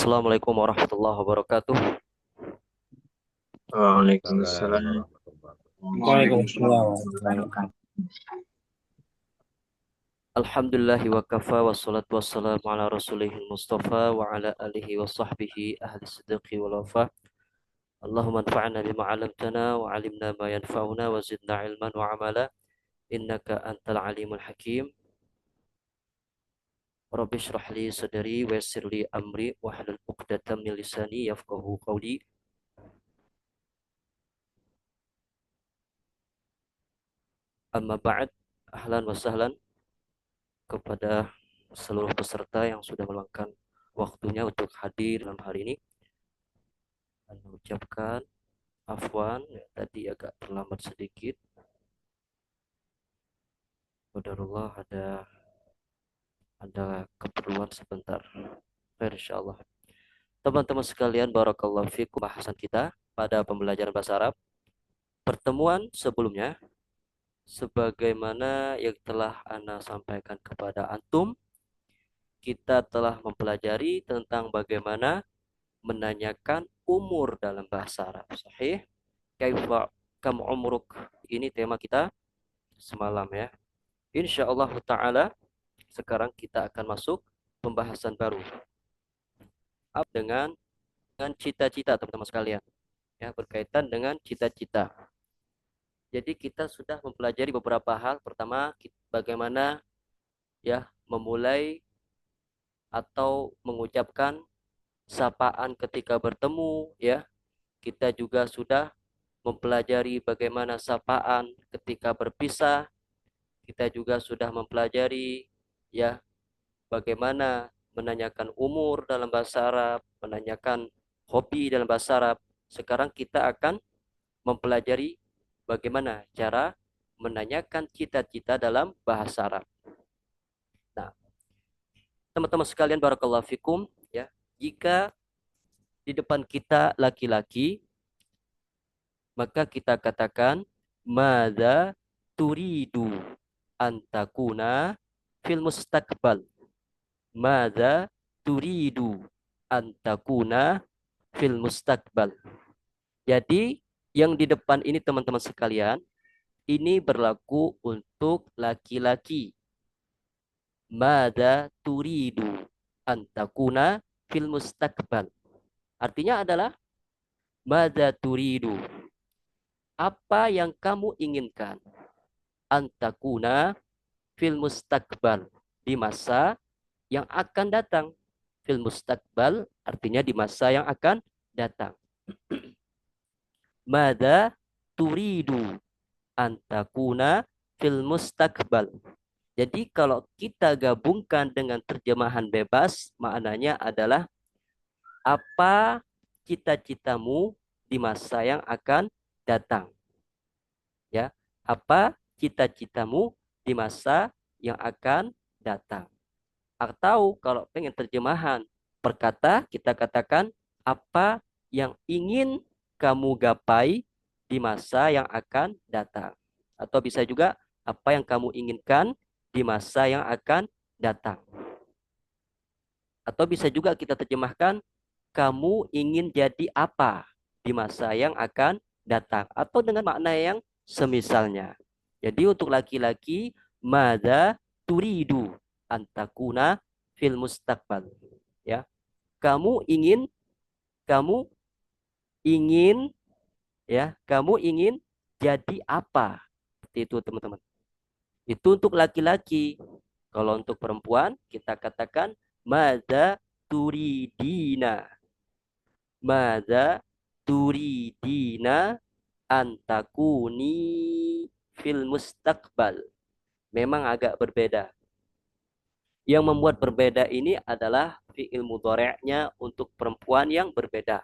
Assalamualaikum warahmatullahi wabarakatuh. Waalaikumsalam Waalaikumsalam warahmatullahi warahmatullahi wabarakatuh. wabarakatuh. Alhamdulillahi wa kafa wassalatu wassalamu ala rasulihil mustafa wa ala alihi wa sahbihi ahli siddiqi wal wafa. Allahumma anfa'na bima 'allamtana wa 'allimna ma yanfa'una wa zidna ilman wa amala innaka antal alimul hakim. Rabbi shrah li sadri wa yassir li amri wa hlul 'uqdatam min lisani yafqahu qawli. Amma ba'd. Ahlan wa sahlan kepada seluruh peserta yang sudah meluangkan waktunya untuk hadir dalam hari ini. Dan mengucapkan afwan ya, tadi agak terlambat sedikit. Qadarullah ada keperluan sebentar. Baik, insyaallah. Teman-teman sekalian, barakallahu fikum, bahasan kita pada pembelajaran bahasa Arab. Pertemuan sebelumnya, sebagaimana yang telah Ana sampaikan kepada antum, kita telah mempelajari tentang bagaimana menanyakan umur dalam bahasa Arab. Sahih? Kaifa kam umruk? Ini tema kita semalam ya. Insyaallah taala sekarang kita akan masuk pembahasan baru dengan cita-cita teman-teman sekalian ya, berkaitan dengan cita-cita. Jadi kita sudah mempelajari beberapa hal. Pertama, bagaimana ya memulai atau mengucapkan sapaan ketika bertemu ya. Kita juga sudah mempelajari bagaimana sapaan ketika berpisah. Kita juga sudah mempelajari ya bagaimana menanyakan umur dalam bahasa Arab, menanyakan hobi dalam bahasa Arab. Sekarang kita akan mempelajari bagaimana cara menanyakan cita-cita dalam bahasa Arab. Nah, teman-teman sekalian, barakallahu fikum ya. Jika di depan kita laki-laki, maka kita katakan madza turidu antakuna fil mustaqbal. Madza turidu antakuna fil mustaqbal. Jadi yang di depan ini teman-teman sekalian, ini berlaku untuk laki-laki. Madza turidu antakuna fil mustaqbal. Artinya adalah madza turidu. Apa yang kamu inginkan? Antakuna fil mustaqbal. Di masa yang akan datang. Fil mustaqbal artinya di masa yang akan datang. Mada turidu antakuna fil mustaqbal. Jadi kalau kita gabungkan dengan terjemahan bebas, maknanya adalah apa cita-citamu di masa yang akan datang. Ya, apa cita-citamu di masa yang akan datang. Atau kalau pengen terjemahan perkata, kita katakan apa yang ingin kamu gapai di masa yang akan datang. Atau bisa juga apa yang kamu inginkan di masa yang akan datang. Atau bisa juga kita terjemahkan kamu ingin jadi apa di masa yang akan datang. Atau dengan makna yang semisalnya. Jadi untuk laki-laki, madza turidu antakuna fil mustaqbal. Ya, kamu ingin kamu ingin kamu ingin jadi apa? Seperti itu teman-teman. Itu untuk laki-laki. Kalau untuk perempuan kita katakan madza turidina. Madza turidina antakuni fil mustaqbal. Memang agak berbeda. Yang membuat berbeda ini adalah fi'il mudhari'nya untuk perempuan yang berbeda.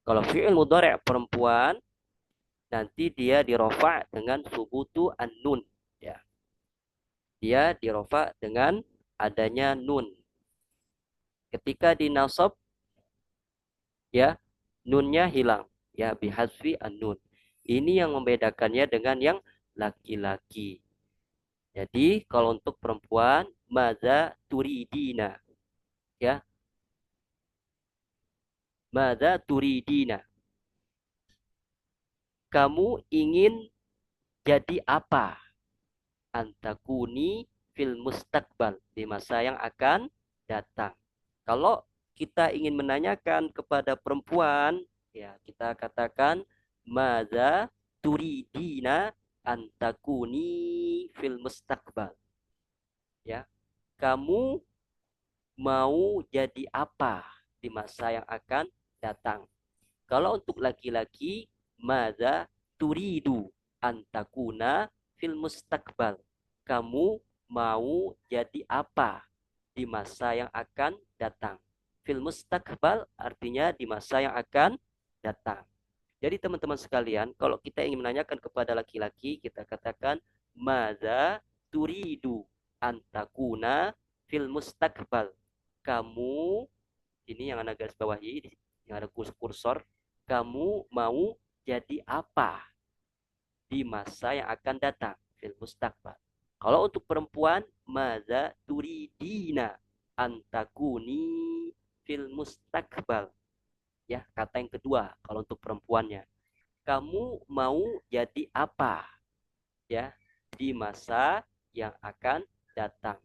Kalau fi'il mudhari' perempuan nanti dia dirofa dengan subutu an-nun ya. Dia dirofa dengan adanya nun. Ketika dinasab ya nunnya hilang ya bihasfi an-nun. Ini yang membedakannya dengan yang laki-laki. Jadi kalau untuk perempuan madza turidina ya. Mada turidina. Kamu ingin jadi apa? Antakuni fil mustakbal. Di masa yang akan datang. Kalau kita ingin menanyakan kepada perempuan, ya kita katakan mada turidina antakuni fil mustakbal. Ya, kamu mau jadi apa di masa yang akan datang? Kalau untuk laki-laki, mada turidu antakuna fil mustakbal. Kamu mau jadi apa di masa yang akan datang? Fil mustakbal artinya di masa yang akan datang. Jadi teman-teman sekalian, kalau kita ingin menanyakan kepada laki-laki, kita katakan mada turidu antakuna fil mustakbal. Kamu, ini yang ada garis bawahi, yang ada kursor, kamu mau jadi apa di masa yang akan datang? Fil mustakbal. Kalau untuk perempuan, mada turidina antakuni fil mustakbal. Ya, kata yang kedua kalau untuk perempuannya. Kamu mau jadi apa ya di masa yang akan datang?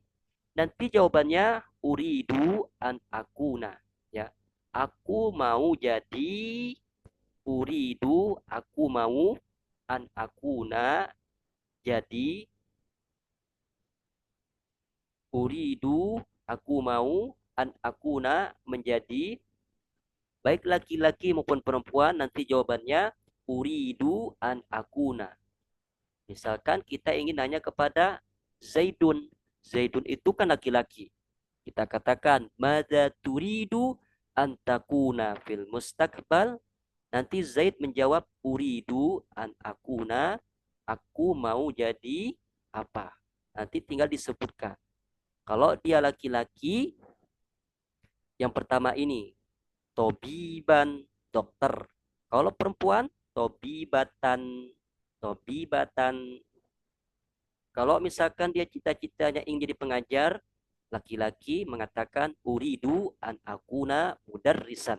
Nanti jawabannya uridu an akuna ya. Aku mau jadi uridu aku mau an akuna jadi uridu aku mau an akuna menjadi baik laki-laki maupun perempuan nanti jawabannya uridu an akuna. Misalkan kita ingin nanya kepada Zaidun. Zaidun itu kan laki-laki. Kita katakan, Mada turidu antakuna fil mustakbal. Nanti Zaid menjawab, Uridu an akuna. Aku mau jadi apa? Nanti tinggal disebutkan. Kalau dia laki-laki, yang pertama ini, Tobiban, dokter. Kalau perempuan, Tobibatan, Tobibatan. Kalau misalkan dia cita-citanya ingin jadi pengajar, laki-laki mengatakan uridu an akuna mudarrisan.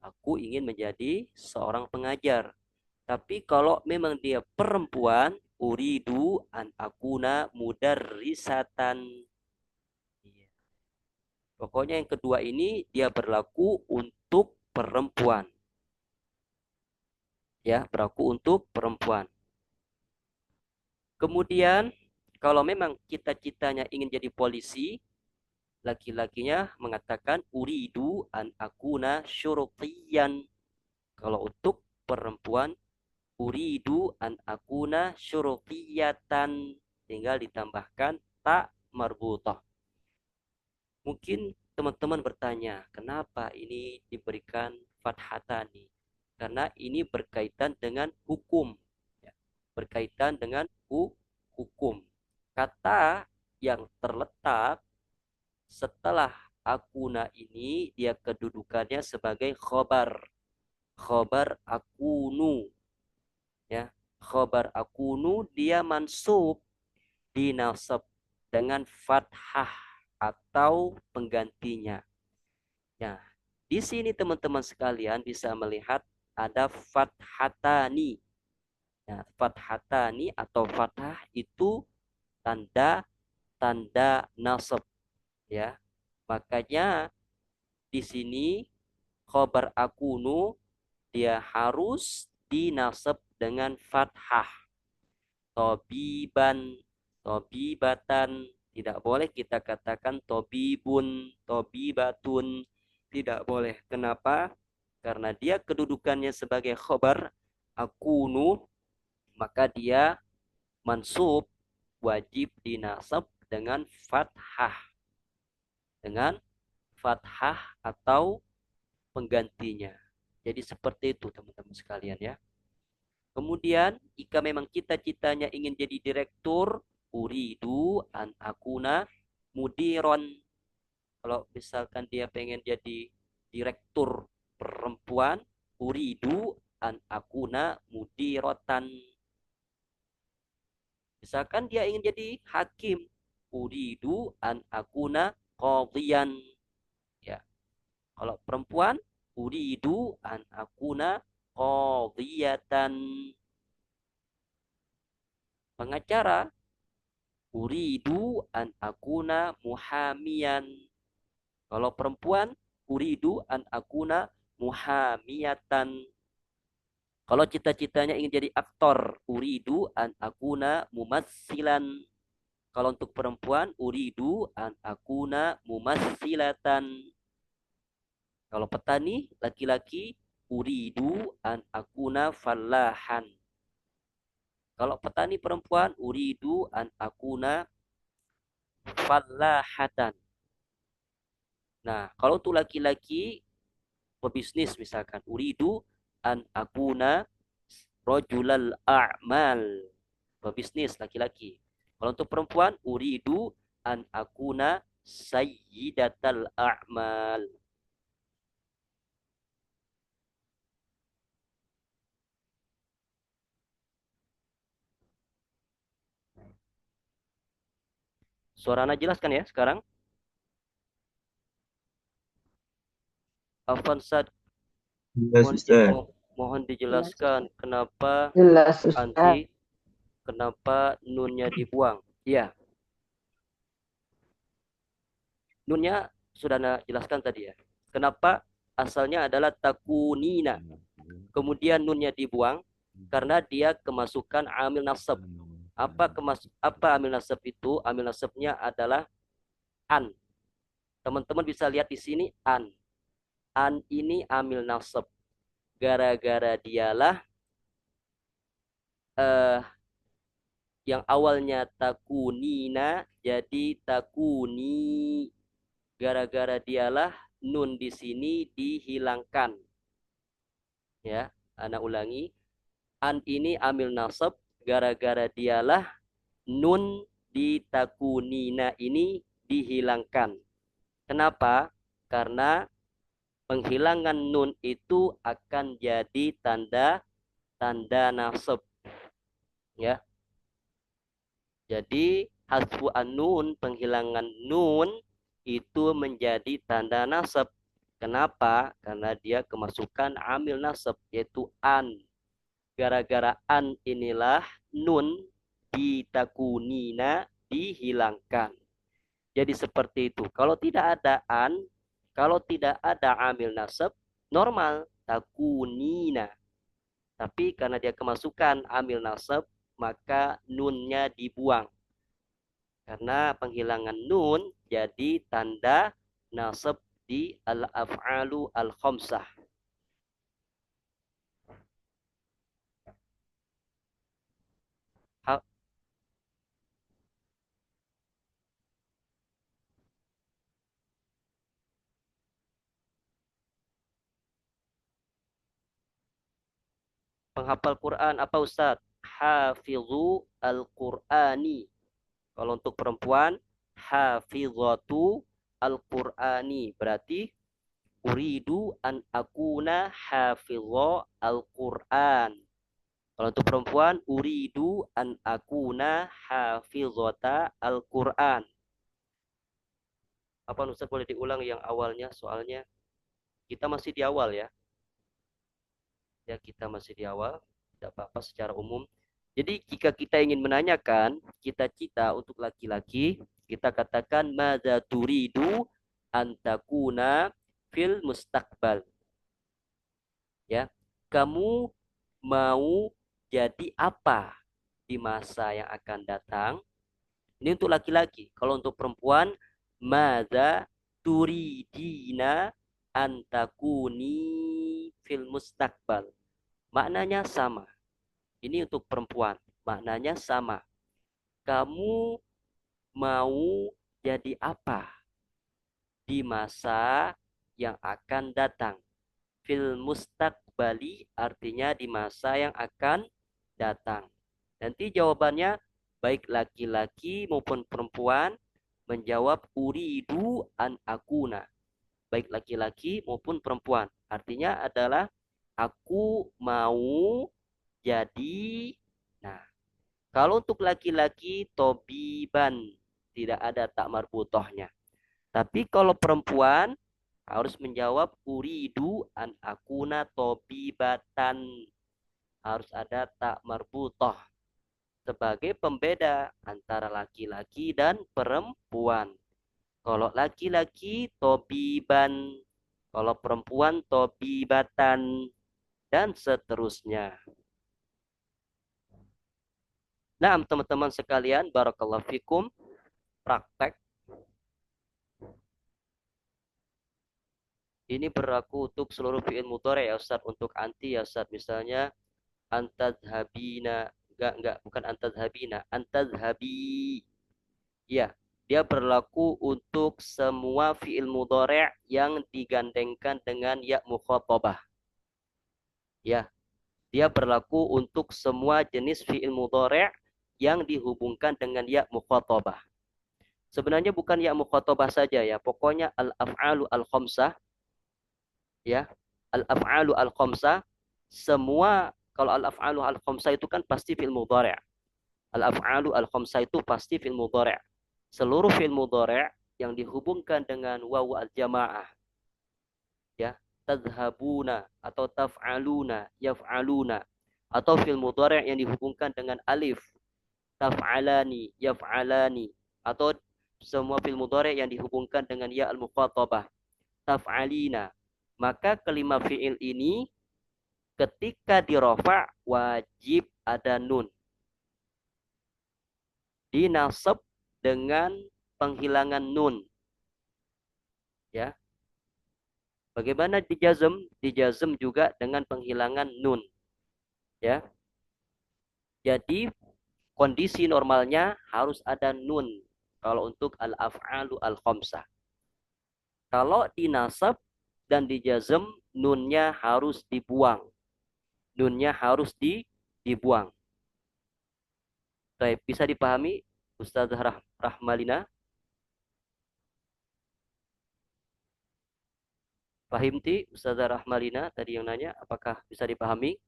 Aku ingin menjadi seorang pengajar. Tapi kalau memang dia perempuan, uridu an akuna mudarrisatan. Iya. Pokoknya yang kedua ini dia berlaku untuk perempuan. Ya, berlaku untuk perempuan. Kemudian kalau memang cita-citanya ingin jadi polisi, laki-lakinya mengatakan uridu an akuna syurutiyan. Kalau untuk perempuan uridu an akuna syurutiyatan. Tinggal ditambahkan tak marbutah. Mungkin teman-teman bertanya, kenapa ini diberikan fathatani? Karena ini berkaitan dengan hukum. Ya, berkaitan dengan hukum. Kata yang terletak setelah akuna ini dia kedudukannya sebagai khobar. Khobar akunu. Ya, khobar akunu dia mansub dinasab dengan fathah atau penggantinya. Ya, di sini teman-teman sekalian bisa melihat ada fathatani. Ya, fathatani atau fathah itu tanda tanda nasab ya. Makanya di sini khobar akunu dia harus dinasab dengan fathah. Tobiban, tobibatan, tidak boleh kita katakan tobibun, tobibatun, tidak boleh. Kenapa? Karena dia kedudukannya sebagai khobar akunu, maka dia mansub wajib dinasab dengan fathah. Dengan fathah atau penggantinya. Jadi seperti itu teman-teman sekalian ya. Kemudian jika memang cita-citanya ingin jadi direktur, uridu an akuna mudiron. Kalau misalkan dia pengen jadi direktur perempuan, uridu an akuna mudirotan. Misalkan dia ingin jadi hakim, uridu an akuna qadhiyan. Ya. Kalau perempuan, uridu an akuna qadiyatan. Pengacara, uridu an akuna muhamiyan. Kalau perempuan, uridu an akuna muhamiyatan. Kalau cita-citanya ingin jadi aktor, uridu an akuna mumassilan. Kalau untuk perempuan, uridu an akuna mumassilatan. Kalau petani, laki-laki, uridu an akuna fallahan. Kalau petani perempuan, uridu an akuna fallahatan. Nah, kalau untuk laki-laki, pebisnis misalkan, uridu an akuna rojulal a'mal. Pebisnis laki-laki. Kalau untuk perempuan, uridu an akuna sayyidatal a'mal. Suaranya jelas kan ya sekarang? Avanzat, Jelas mohon, Ustaz. mohon dijelaskan kenapa Jelas Ustaz. anti, kenapa nunnya dibuang. Ya, nunnya sudah Anda jelaskan tadi ya. Kenapa asalnya adalah takunina. Kemudian nunnya dibuang karena dia kemasukan amil nasab. Apa amil nasab itu? Amil nasabnya adalah an. Teman-teman bisa lihat di sini an. An ini amil nasab. Gara-gara dialah yang awalnya takunina jadi takuni. Gara-gara dialah nun di sini dihilangkan. Ya, ana ulangi. An ini amil nasab. Gara-gara dialah nun di takunina ini dihilangkan. Kenapa? Karena penghilangan nun itu akan jadi tanda nasab. Ya. Jadi hasfu an-nun, penghilangan nun itu menjadi tanda nasab. Kenapa? Karena dia kemasukan amil nasab yaitu an. Gara-gara an inilah nun di takunina dihilangkan. Jadi seperti itu. Kalau tidak ada an, kalau tidak ada amil nasab, normal takunina. Tapi karena dia kemasukan amil nasab, maka nunnya dibuang. Karena penghilangan nun jadi tanda nasab di al-af'alu al-khamsah. Penghafal Quran apa Ustaz? Hafizu al-Qur'ani. Kalau untuk perempuan, hafizatu al-Qur'ani. Berarti uridu an akuna hafizha al-Qur'an. Kalau untuk perempuan, uridu an akuna hafizata al-Qur'an. Apa Ustaz boleh diulang yang awalnya soalnya? Kita masih di awal ya. Ya, kita masih di awal. Tidak apa-apa secara umum. Jadi jika kita ingin menanyakan cita-cita untuk laki-laki, kita katakan madza turidu antakuna fil mustaqbal. Ya, kamu mau jadi apa di masa yang akan datang? Ini untuk laki-laki. Kalau untuk perempuan, madza turidina antakuni fil mustaqbal. Maknanya sama. Ini untuk perempuan. Maknanya sama. Kamu mau jadi apa di masa yang akan datang? Fil mustaqbali artinya di masa yang akan datang. Nanti jawabannya baik laki-laki maupun perempuan menjawab uridu an akuna. Baik laki-laki maupun perempuan. Artinya adalah aku mau jadi. Nah, kalau untuk laki-laki tobiban tidak ada tak marbutohnya. Tapi kalau perempuan Harus menjawab uridu an akuna tobibatan. Harus ada tak marbutoh sebagai pembeda antara laki-laki dan perempuan. Kalau laki-laki tobiban, kalau perempuan tobibatan, dan seterusnya. Nah, teman-teman sekalian, barakallahu fikum, praktek ini berlaku untuk seluruh fi'il mudhari ya Ustaz, untuk anti ya Ustaz. Misalnya antadhabina, enggak, bukan antadhabina, antadhabi. Ya, dia berlaku untuk semua fi'il mudhari yang digandengkan dengan ya mukhatabah. Ya, dia berlaku untuk semua jenis fi'il mudhari yang dihubungkan dengan ya mukhatabah. Sebenarnya bukan ya mukhatabah saja ya, pokoknya al-af'alu al-khamsah ya. Al-af'alu al-khamsah semua, kalau al-af'alu al-khamsah itu kan pasti fi'il mudhari'. Al-af'alu al-khamsah itu pasti fi'il mudhari'. Seluruh fi'il mudhari' yang dihubungkan dengan wawu al-jamaah ya, tadhhabuna atau taf'aluna, yaf'aluna, atau fi'il mudhari' yang dihubungkan dengan alif, taf'alani, yaf'alani, atau semua fi'il mudhari' yang dihubungkan dengan ya al-mukhatabah, taf'alina. Maka kelima fi'il ini ketika dirofa wajib ada nun. Dinasab dengan penghilangan nun. Ya. Bagaimana dijazm? Dijazm juga dengan penghilangan nun. Ya. Jadi kondisi normalnya harus ada nun kalau untuk al-af'alu al-khamsah. Kalau dinasab dan dijazm, nunnya harus dibuang. Nunnya harus dibuang. Baik, bisa dipahami Ustazah Rahmalina? Fahimti Ustazah Rahmalina tadi yang nanya, apakah bisa dipahami?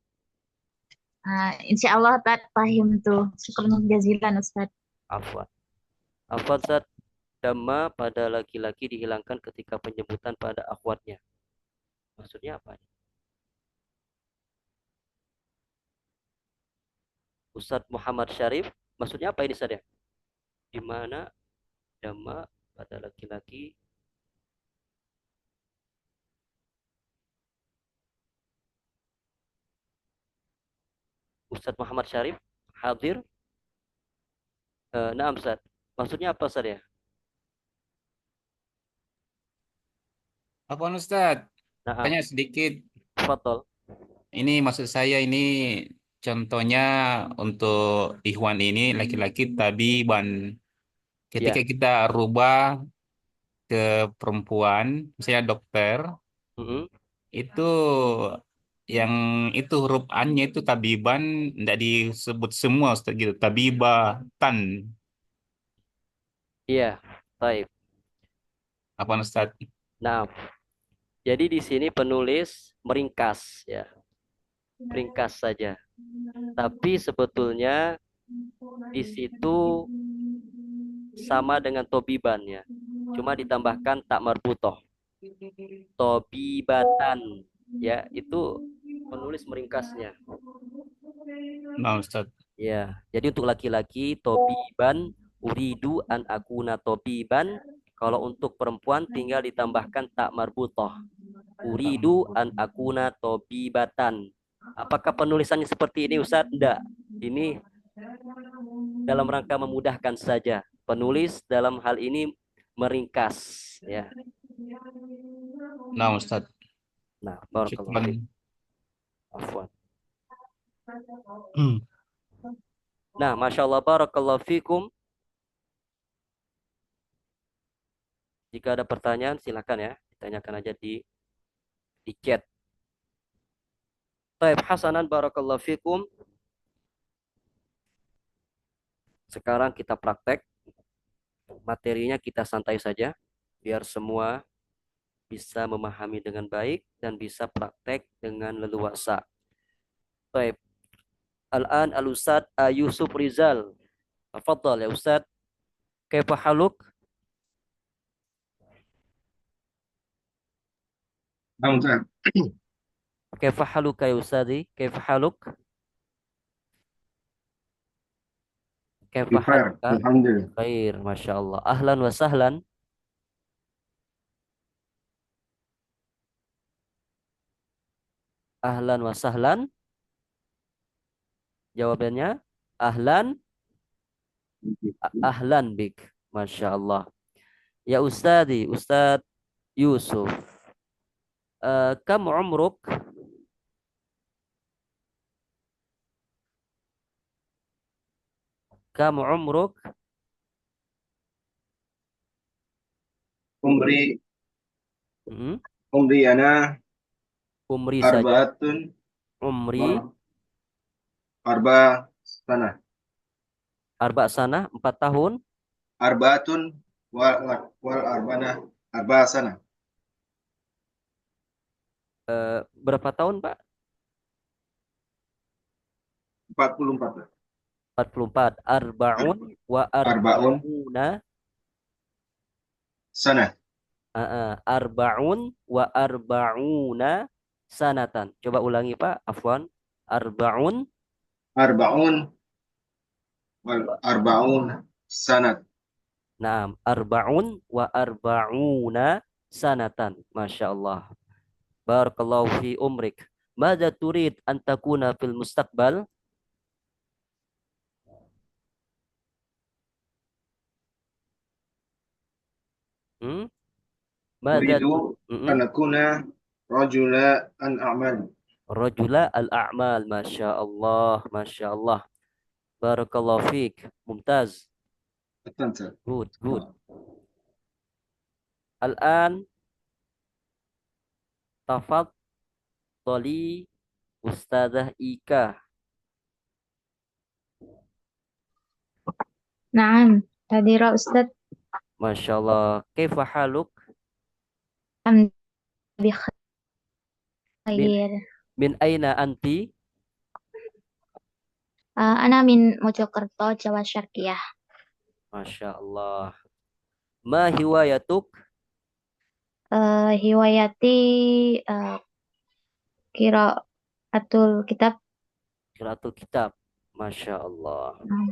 Insya Allah Tad pahim tuh. Syukurnya jazilan Ustaz. Afwan. Afwan Ustaz, dhamma pada laki-laki dihilangkan ketika penyebutan pada akhwatnya. Maksudnya apa? Ustadz Muhammad Syarif, maksudnya apa ini Ustaz ya? Di mana dhamma pada laki-laki Ustadz Muhammad Syarif hadir? Nah, Ustaz. Maksudnya apa Ustaz ya? Apa Ustadz? Nah, Tanya sedikit. fadol. Ini maksud saya ini contohnya untuk Ikhwan ini laki-laki tabiban. Ketika Ya. kita rubah ke perempuan, misalnya dokter, Mm-mm. itu yang itu huruf A-nya itu tabiban tidak disebut semua Ustaz gitu. Tabibatan. Iya, baik. Apa Ustaz? Nah, jadi di sini penulis meringkas ya, ringkas saja. Tapi sebetulnya di situ sama dengan tobiban ya. Cuma ditambahkan tak marbutoh. Tobibatan ya, itu penulis meringkasnya. Nah Ustaz. Ya, jadi untuk laki-laki tobiban uridu an akuna tobiban. Kalau untuk perempuan tinggal ditambahkan tak marbutoh. Uridu an akuna tobibatan. Apakah penulisannya seperti ini Ustaz? Tidak. Ini dalam rangka memudahkan saja. Penulis dalam hal ini meringkas ya. Nah Ustaz. Nah, barakallahu Syukran. fiik. Afwan. Hmm. Nah, Masya Allah, barakallahu fikum. Jika ada pertanyaan, silakan ya. Ditanyakan aja di chat. Taib hasanan, barakallahu fikum. Sekarang kita praktek. Materinya kita santai saja. Biar semua bisa memahami dengan baik dan bisa praktek dengan leluasa. Taib. Al-an al-Ustad Yusuf Rizal. Tafadhal ya Ustad. Kaifa haluk? نعم أستاذ. كيف حالك يا أستاذي؟ كيف حالك؟ كيف بخير حالك؟ الحمد لله. بخير ما شاء الله. أهلا وسهلا. أهلا وسهلا. Jawabannya ahlan, ahlan bik. Masya Allah. Ya Ustadi, Ustad Yusuf. Kam umruk? Kam umruk? عمري Hmm, عمري أنا Umri saja. أربعة Umri أربع سنة. arba sana 4 tahun. أربعة والأربعة أربع سنة. Berapa tahun, Pak? 44. 44. Arbaun wa أربعون arbauna. سنة. Arbaun wa arbauna sanatan. Coba ulangi, Pak. Afwan. Arbaun. أربعون والأربعون سنة. Naam, arba'un wa arba'una sanatan. Masya Allah. Barakallahu fi umrik. Mada turid an takuna fil mustaqbal? Hmm? Mada أريد tu أن أكون رجل أعمال. Rajula al-a'mal. Masya Allah. Masya Allah. Barakallahu fiik. Mumtaz. أحسنت. Good, good. Al-an tafaddali Ustazah Ika. نعم حاضرة أستاذ. Masya Allah. Kaifa haluk? الحمد Min, بخير. min aina anti? أنا من موجوكرتو جوا شرقية. Masya Allah. Ma hiwayatuk? هواياتي قراءة kitab. Qiraatul kitab. Masya Allah. نعم.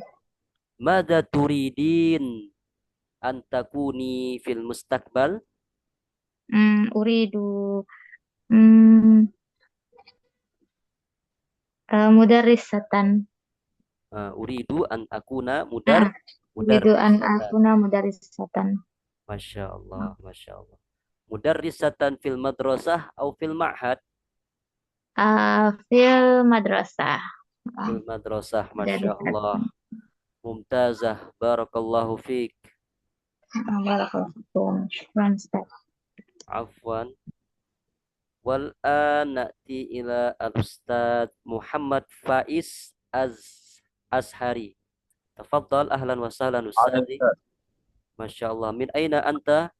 Mada turidin antakuni fil mustaqbal? أريد مم، مدرسة. Uridu an akuna أريد أن mudarrisatan. أكون مدرسة Masya Allah, Masya Allah. Mudarrisatan fil madrasah atau fil ma'had? في المدرسة. Fil madrasah, Masya مدرسة. Allah. Mumtazah, barakallahu fiik. بارك الله فيكم. شكرا أستاذ. Afwan. Wal'an na'ti ila al-Ustadz Muhammad Faiz Azhari. Tafadhal, ahlan wa sahlan Ustadzi. أستاذ. Masya Allah. Min aina anta?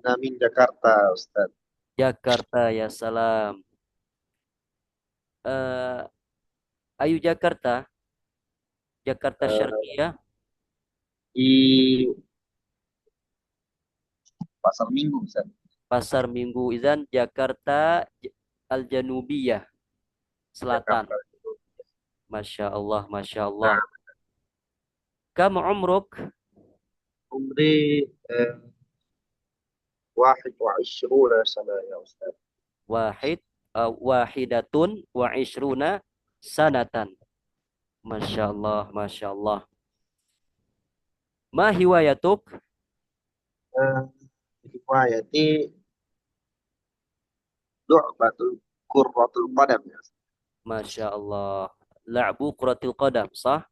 أنا من جاكرتا أستاذ. Jakarta, ya salam. Eh, Ayu Jakarta? Jakarta Syarqiyah? Di Pasar Minggu Ustaz. Pasar Minggu Izan, Jakarta Al-Janubiyah, Selatan. Jakarta. Masya Allah, Masya Allah. Kam umruk? عمري 21 سنة يا أستاذ. Wahidatun wa ishruna sanatan. Masya Allah, Masya Allah. Ma hiwayatuk? هوايتي لعبة كرة القدم يا أستاذ. Masya Allah. La'bu kuratil qadam, sah?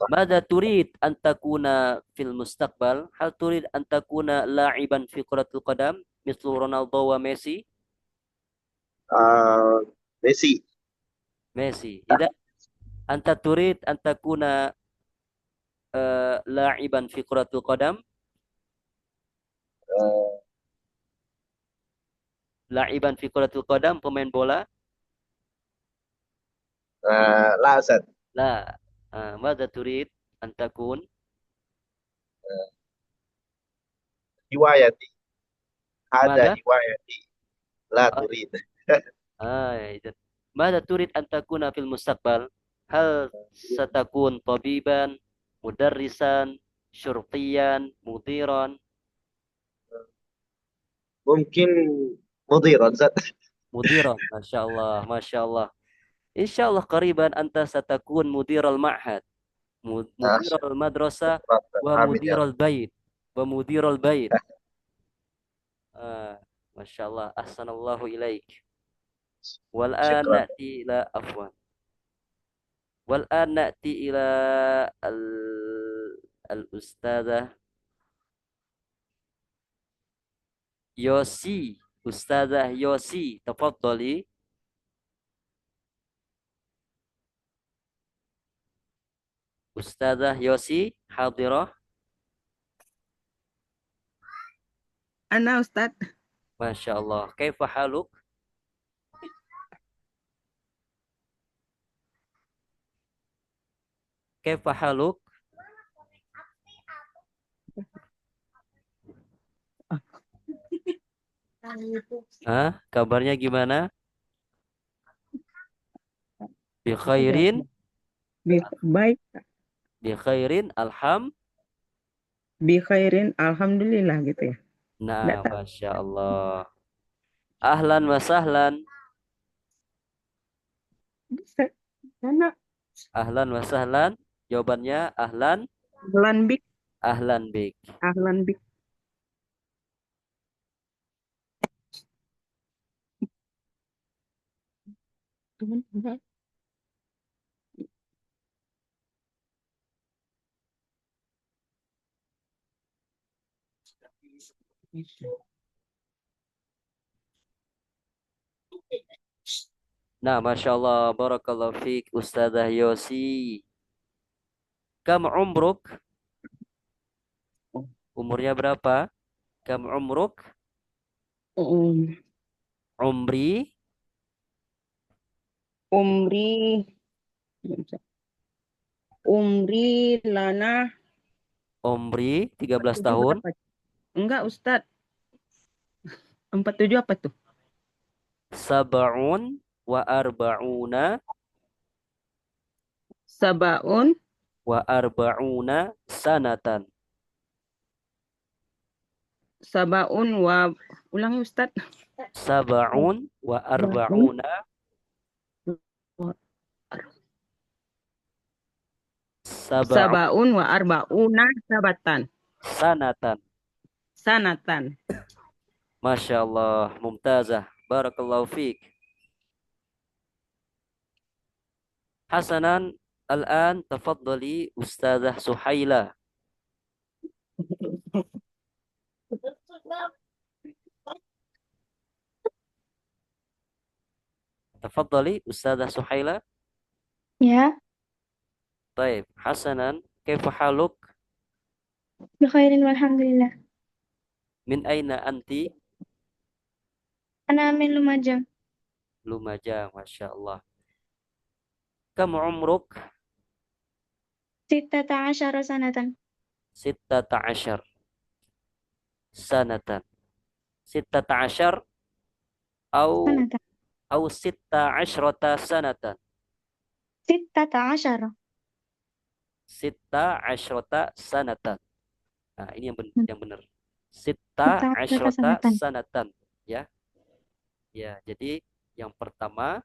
Mada turid an takuna fil mustaqbal? Hal turid an takuna la'iban fi kuratil qadam? Mislu Ronaldo wa Messi? ميسي. Messi. Ida anta turid an takuna la'iban fi kuratil qadam? La'iban fi kuratil qadam, pemain bola? لا أستاذ. La. Mada turid an takun? هوايتي هذا ماذا؟ هوايتي لا آه تريد. إذن. ماذا تريد أن تكون في المستقبل؟ هل ستكون طبيبا، مدرسا، شرطيا، مديرا؟ ممكن مدير أنزل. مديرا، ما شاء الله ما شاء الله. إن شاء الله قريبا أنت ستكون مدير المعهد، مدير المدرسة، آمين يا ومدير رب. البيت، ومدير البيت. ما شاء الله، أحسن الله إليك. والآن شكرا. نأتي إلى عفوا والآن نأتي إلى الأستاذة يوسي. أستاذة يوسي، تفضلي. أستاذة يوسي حاضرة؟ أنا أستاذ. ما شاء الله، كيف حالك؟ كيف حالك؟ Kabarnya gimana? Bikhairin, Baik, bikhairin, bikhairin, alhamdulillah gitu ya. Nggak Nah, tahu. Masya Allah. Ahlan wa sahlan. Bisa. Karena Ahlan wa sahlan. Jawabannya ahlan, ahlan bik, ahlan bik. ahlan bik. Nah, Masya Allah, Barakallahu fiik, Ustazah Yosi. Kam umruk? Umurnya berapa? Kam umruk? Um, Umri? umri, umri lana Umri 13 47 tahun. berapa? Enggak, Ustadz. 47 apa tuh? Sab'un wa arba'una Sabaun wa arba'una sanatan. Sabaun wa ulangi Ustadz. Sab'un wa arba'una sab'un Sabaun wa arbauna sabatan. sanatan. Sanatan. Masya Allah, mumtazah. Barakallahu fiik. Hasanan, الآن تفضلي أستاذة سحيلة. تفضلي أستاذة سحيلة. Ya, طيب حسنا، كيف حالك؟ bikhairin walhamdulillah. من أين أنت؟ Ana min Lumajang, Lumajang, Masya Allah. كم عمرك؟ 16 sanatan. 16 سنة. 16 أو Sanatan. أو 16 سنة. 16. 16 سنة. Nah, ini yang benar. 16 16 sanatan. sanatan, ya. Ya, jadi yang pertama,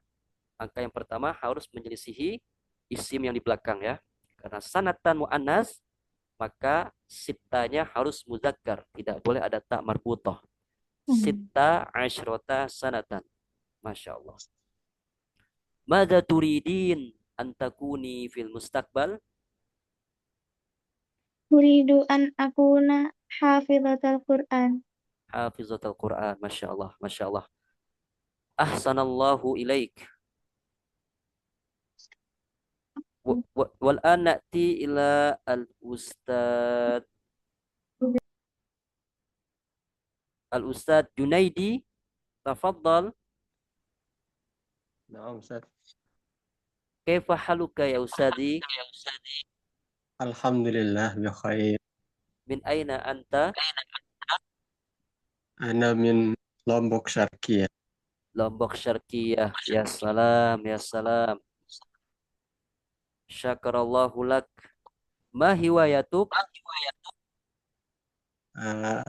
angka yang pertama harus menyelisihi isim yang di belakang ya. Karena sanatan muannas, maka sittanya harus muzakkar, tidak boleh ada ta marbutoh. Sitta asyrota sanatan. Masya Allah. Mada turidin antakuni fil mustaqbal? Uridu an akuna hafizatal Quran. Hafizatul Quran. Masya Allah. Masya Allah. Ahsanallahu ilaik. والآن نأتي إلى الأستاذ جنيدي. تفضل. نعم أستاذ. كيف حالك يا أستاذي؟ الحمد لله بخير. من أين أنت؟ أنا من لومبوك شرقية. Lombok Syarqiyah. Ya salam, ya salam. Syakarallahu lak. Ma hiwayatuk?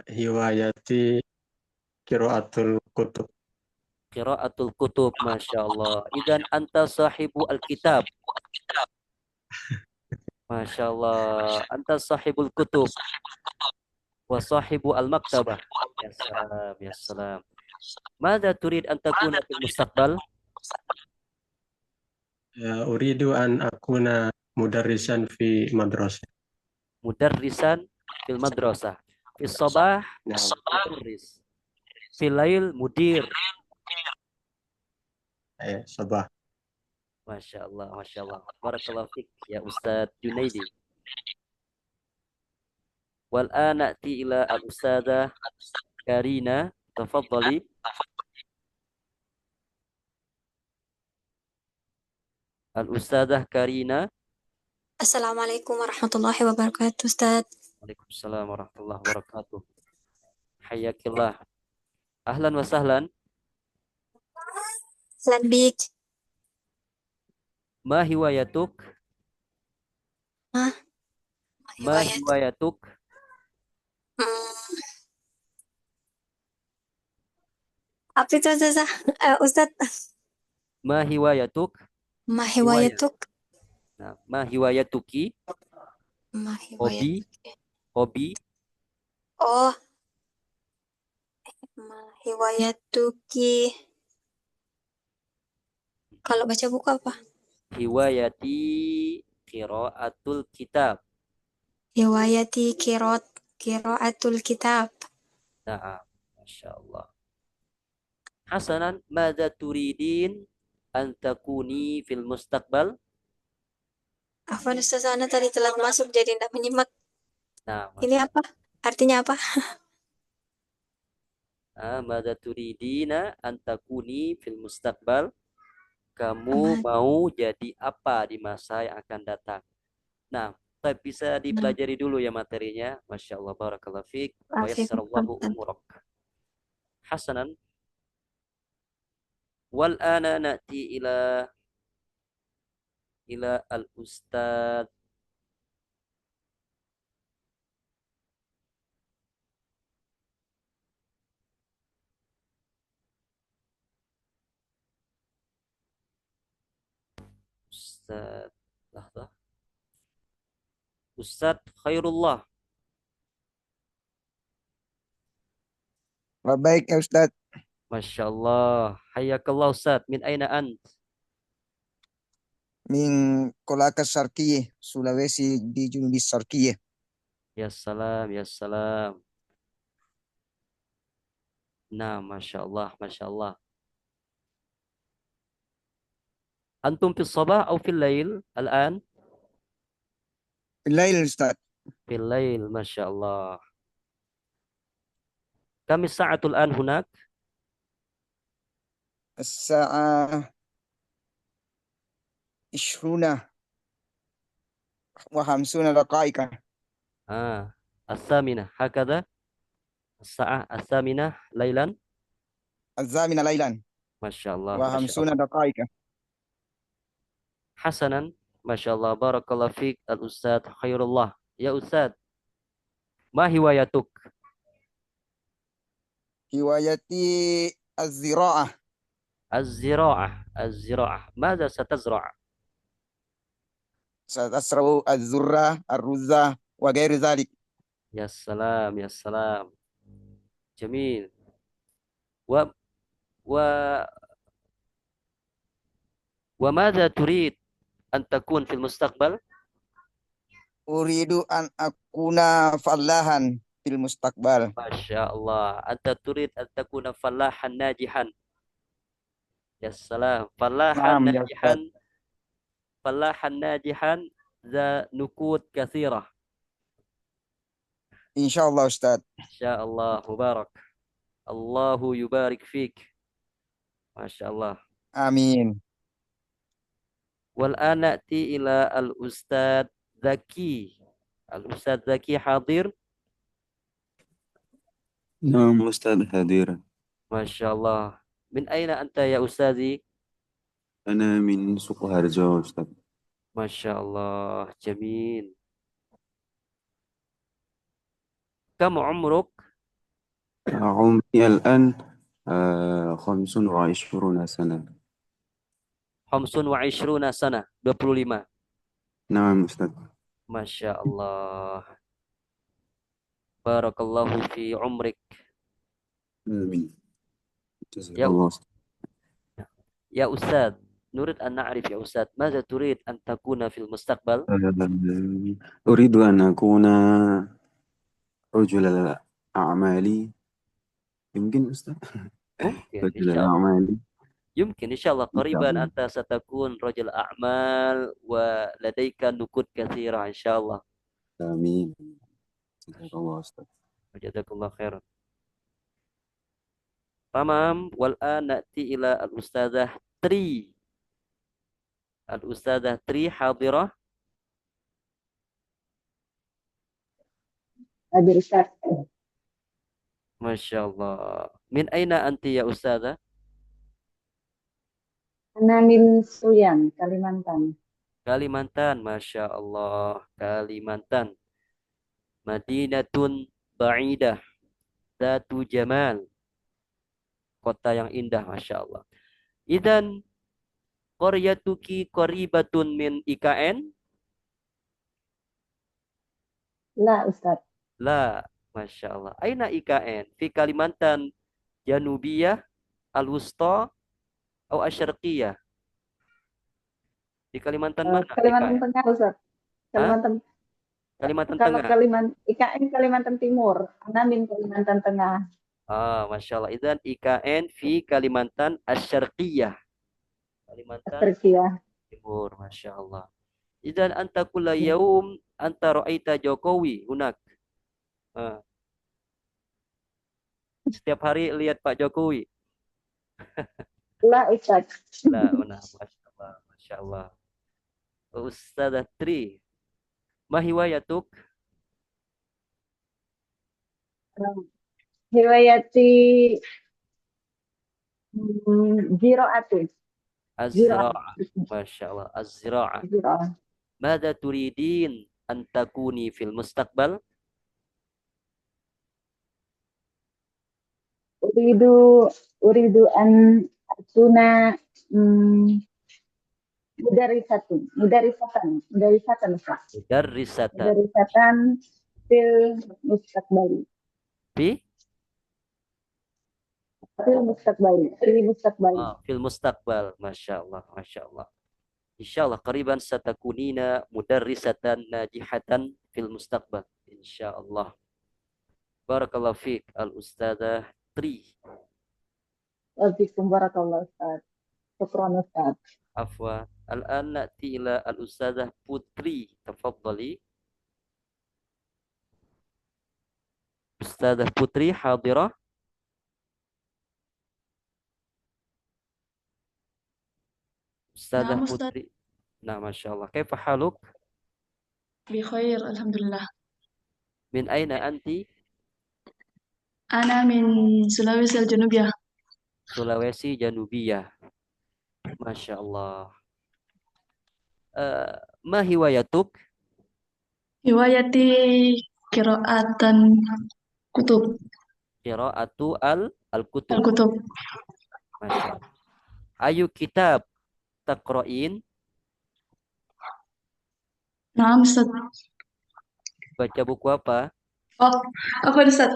هوايتي قراءة الكتب. Qiraatul kutub. Masya Allah. Idan anta sahibu alkitab. Masya Allah. Anta sahibul kutub. Wa sahibu al-maktabah. Ya salam, ya salam. Mada turid an takuna fil mustaqbal? أريد أن أكون مدرسا في مدرسة. Mudarrisan fil madrasah. Fis sabah نعم. mudarris. Fil lail mudir. صباح. Masya Allah, Masya Allah. Barakallahu fik ya Ustadz Junaidi. Wal na'ti ila al-Ustadzah Karina. Tafadhali. Al-Ustadzah Karina. Assalamualaikum warahmatullahi wabarakatuh, Ustaz. Waalaikumsalam warahmatullahi wabarakatuh. Hayyakillah. Ahlan wa sahlan. Ahlan bik. Ma hiwayatuk? Hah? Ma Hiwayat. hiwayatuk? Apa itu, Ustaz? Ma hiwayatuk? Ma Hiwayat. hiwayatuk? Nah, ma hiwayatuki? Ma Hobi? hiwayatuk. Hobi? Oh, ma hiwayatuki. Kalau baca buku apa? Hiwayati qiraatul kitab. Hiwayati qiraatul kitab. Nah, Masya Allah. Hasanan, mada turidin an takuni fil mustaqbal? Afwan Ustaz, Ana tadi telat masuk jadi tidak menyimak. Nah, Ini apa? Artinya apa? mada turidina an takuni fil mustaqbal? Kamu Aman. mau jadi apa di masa yang akan datang? Nah, bisa dipelajari dulu ya materinya. Masya Allah, barakallahu fiik. Wa yassarallahu umurak. Hasanan. Wal ana na'ti ila al-ustadz Ustadz Khairullah. Baik ya Ustaz. Masya Allah. Hayyakallah Ustadz. Min aina ant? Min Kolaka Sarkiyeh, Sulawesi di Junubi Sarkiyeh. Ya salam, ya salam. Nah, Masya Allah, Masya Allah. Antum fil sabah atau fil lail al-an? Bilail Ustaz. Fil lail, Masya Allah. Kami sa'atul an hunak? As-sa'ah ishruna wa hamsuna daqaika. As-samina. Hakada? As-sa'ah as-samina lailan? Az-zamina lailan Masya Allah, wa Masya hamsuna Allah. daqaika. Hasanan. Masya Allah, barakallahu fiik al-Ustadz Khairullah. Ya Ustadz, ma hiwayatuk? Hiwayati az-zira'ah. Az-zira'ah. Az-zira'ah. Mada satazra'? Satasra'u az-zurra, ar-ruzza wa ghairi zalik. Ya salam, ya salam. Jamil. Wa mada turid an takun fil mustaqbal? Uridu an akuna fallahan fil mustaqbal. Masya Allah. Anta turid an takuna fallahan najihan. Ya salam. Fallahan Naam, ya najihan. Fallahan najihan za nukud kathirah. Insyaallah Ustaz. Masya Allah. Mubarak. Allahu yubarik fik. Masya Allah. Amin. Wal anati ila al-Ustadz Zaki. Al-Ustadz Zaki hadir? نعم أستاذ هديرة. ما شاء الله. من أين أنت يا أستاذي؟ أنا من سوق هرجة أستاذ. ما شاء الله، جميل. كم عمرك؟ عمري الآن 25 سنة. 25 سنة، 25. نعم أستاذ. ما شاء الله، بارك الله في عمرك. آمين. جزاك يا الله. يا أستاذ، نريد أن نعرف يا أستاذ، ماذا تريد أن تكون في المستقبل؟ أريد أن أكون رجل أعمالي. يمكن أستاذ؟ ممكن إن رجل شاء الله. أعمالي يمكن إن شاء الله إن شاء قريبا الله. أنت ستكون رجل أعمال ولديك نقود كثيرة إن شاء الله. آمين. جزاك الله أستاذ. جزاك الله خيرا. تمام. والآن نأتي إلى الأستاذة تري. الأستاذة تري حاضرة؟ Hadir Ustaz. ما شاء الله. من أين أنت يا أستاذة؟ Ana min Suyang, Kalimantan. Kalimantan, Masya Allah. Kalimantan. Madinatun ba'idah. Datu Jamal. Kota yang indah, Masya Allah. Idan, qaryatuki qaribatun min IKN? La Ustaz. La, Masya Allah. Aina IKN? Fi Kalimantan Janubiyah, Al-Wusta, atau Asyarqiyah? Di Kalimantan mana Kalimantan IKN? Tengah Ustaz. Kalimantan Kalimantan kalau Tengah. IKN Kalimantan Timur. Ana min Kalimantan Tengah. Masya Allah. Idan IKN fi Kalimantan Asyarqiyah. Kalimantan Terkia. Timur, Masya Allah. Idan anta kulla yaum anta ra'aita Jokowi hunak. Setiap hari lihat Pak Jokowi. La Ustaz. Lah, benar. Masya Allah. Masya Allah. Ustazah Tri. Ma hiwayatuk? Hiwayati Ziraatun. Az-zira'ah. Masya Allah. Az-zira'ah. Ziraah. Mada turidin an takuni fil mustaqbal? Uridu an akuna mudarisatan Ustaz. Mudarrisatan. Mudarisatan fil mustaqbali. Fi? Fil mustaqbali. Fil mustaqbal. Masya Allah. Masya Allah. Insyaallah qariban satakunina mudarrisatan najihatan fil mustaqbal. Insyaallah. Barakallahu fiik al-Ustazah Tri. Wabikum barakallah Ustaz. Syukran Ustaz. Afwan. Al-an na'ti ila al-Ustazah Putri. Tafaddali. Ustazah Putri hadirah. Ustazah نعم أستاذ. Putri. Nah, Masya Allah. Kaifa haluk? بخير الحمد لله. Min aina anti? أنا من سلاويسي الجنوبية. Sulawesi Janubiyah. Masya Allah. Ma hiwayatuk? هوايتي قراءة كتب. Qira'atu al-kutub. الكتب. Masya Allah. Ayu kitab taqra'in? نعم أستاذ. Baca buku apa? Oh, apa Ustaz?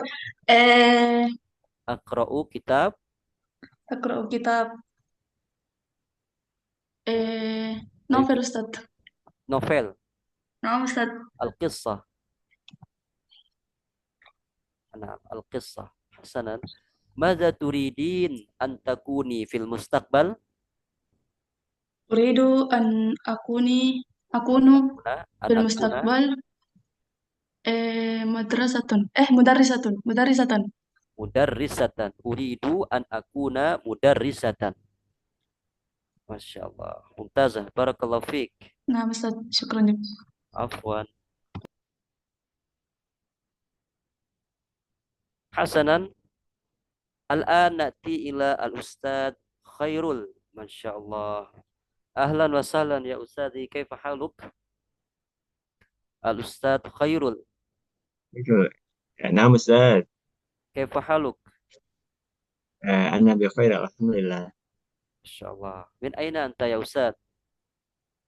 Aqra'u kitab أقرأ كتاب نوفل أستاذ. novel. نعم أستاذ. Al-qissah. Nah, al-qissah. Hasanan. Madza turidin an takuni fil mustaqbal? أريد أن أكون في المستقبل مدرسة. Mudarrisatan. Uridu an akuna mudarrisatan. Masya Allah. Mumtazah. Barakallahu fiik. نعم أستاذ. شكرا لك. Afwan. Hasanan. Al-an na'ti ila al-ustad Khairul. Masya Allah. Ahlan wa sahlan ya ustadi. Kaifa haluk? Al-ustad Khairul. نعم أستاذ. Kaifa haluk? أنا بخير الحمد لله. Masya Allah. Min aina anta ya ustad?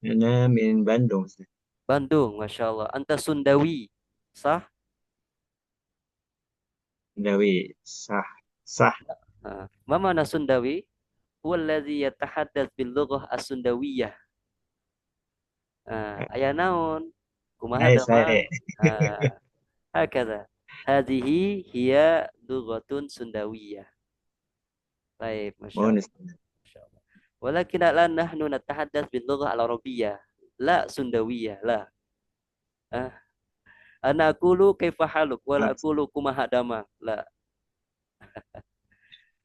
أنا من باندung أستاذ. Bandung. Masya Allah. Anta Sundawi. Sah? Sundawi. صح. Ma mana Sundawi? Huwa alladhi yatahaddath bil lughah as-sundawiyah. Aya naon? Kumaha Hai dama? saya. Hakadha. Hadhihi hiya lughatun sundawiyah. Baik, Masya mohon Allah. Ustaz. Walakin الآن نحن نتحدث باللغة العربية لا سندوية لا. أنا أقول كيف حالك ولا أقول كما هدما لا.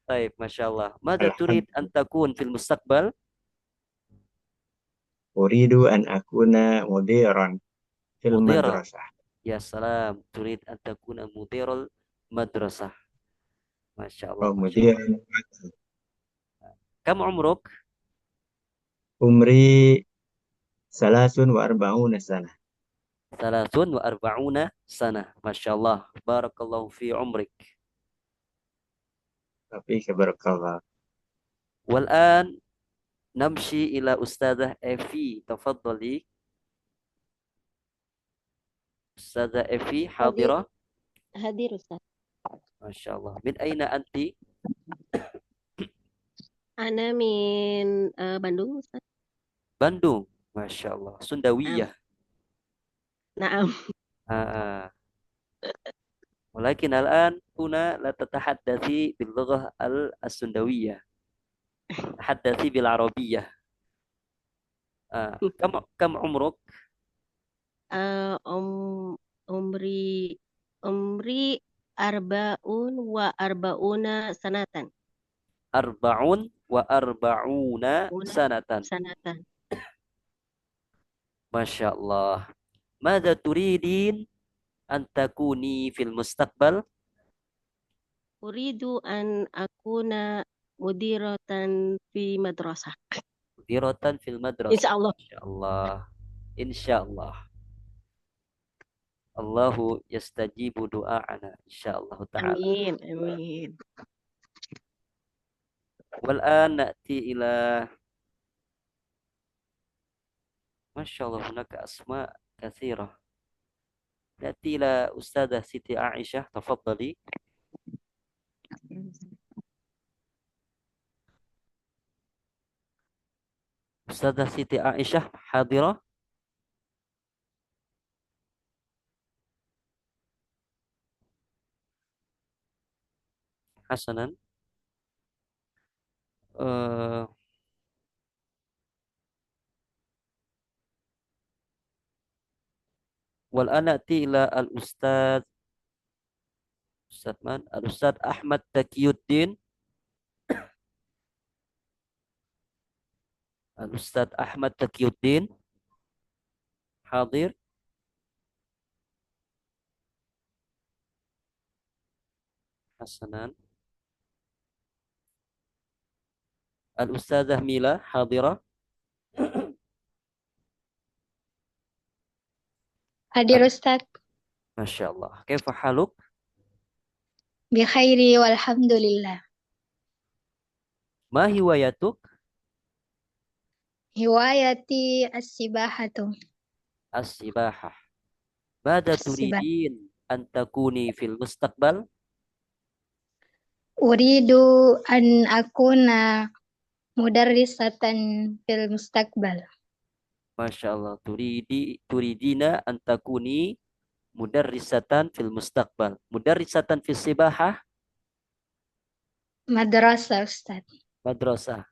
طيب ما شاء الله. ماذا تريد أن تكون في المستقبل؟ أريد أن أكون مديرا في مديرا. المدرسة. يا سلام. تريد أن تكون مدير المدرسة. ما شاء الله. أو ما شاء الله. مدير. كم عمرك؟ عمري 43 سنة. 43 سنة. ما شاء الله. بارك الله في عمرك. فيك بارك الله. والآن نمشي إلى أستاذة إفي. تفضلي أستاذة إفي حاضرة. Hadir Ustaz. ما شاء الله. من أين أنت؟ Ana min Bandung Ustaz. Bandung. ما شاء الله. سندوية. Naam. ولكن الآن هنا لا تتحدثي باللغة السندوية. تحدثي بالعربية. كم عمرك؟ Umri arba'un wa arba'una sanatan. 44 سنة. ما شاء الله. ماذا تريدين أن تكوني في المستقبل؟ Uridu an akuna mudiratan fi madrasah. مديرة في المدرسة. Insya Allah. إن شاء الله. إن شاء الله. الله يستجيب دعاءنا إن شاء الله تعالى. Amin. Amin. والآن نأتي إلى ما شاء الله هناك أسماء كثيرة. نأتي إلى أستاذة سيتي عائشة. تفضلي. أستاذة سيتي عائشة حاضرة. حسنا. والآن نأتي إلى الأستاذ من؟ الأستاذ أحمد تقي الدين. الأستاذ أحمد تقي الدين حاضر. حسنا. الأستاذة ميلا حاضرة. Hadir Ustaz. ما شاء الله. كيف حالك؟ Bikhairi walhamdulillah. ما هوايتك؟ Hiwayati as-sibahatu. السباحة. ماذا تريدين أن تكوني في المستقبل؟ Uridu an akuna mudarrisatan fil mustaqbal. ما شاء الله. تريدين أن تكوني مدرسة في المستقبل. مدرسة في السباحة. Madrasah Ustaz. مدرسة.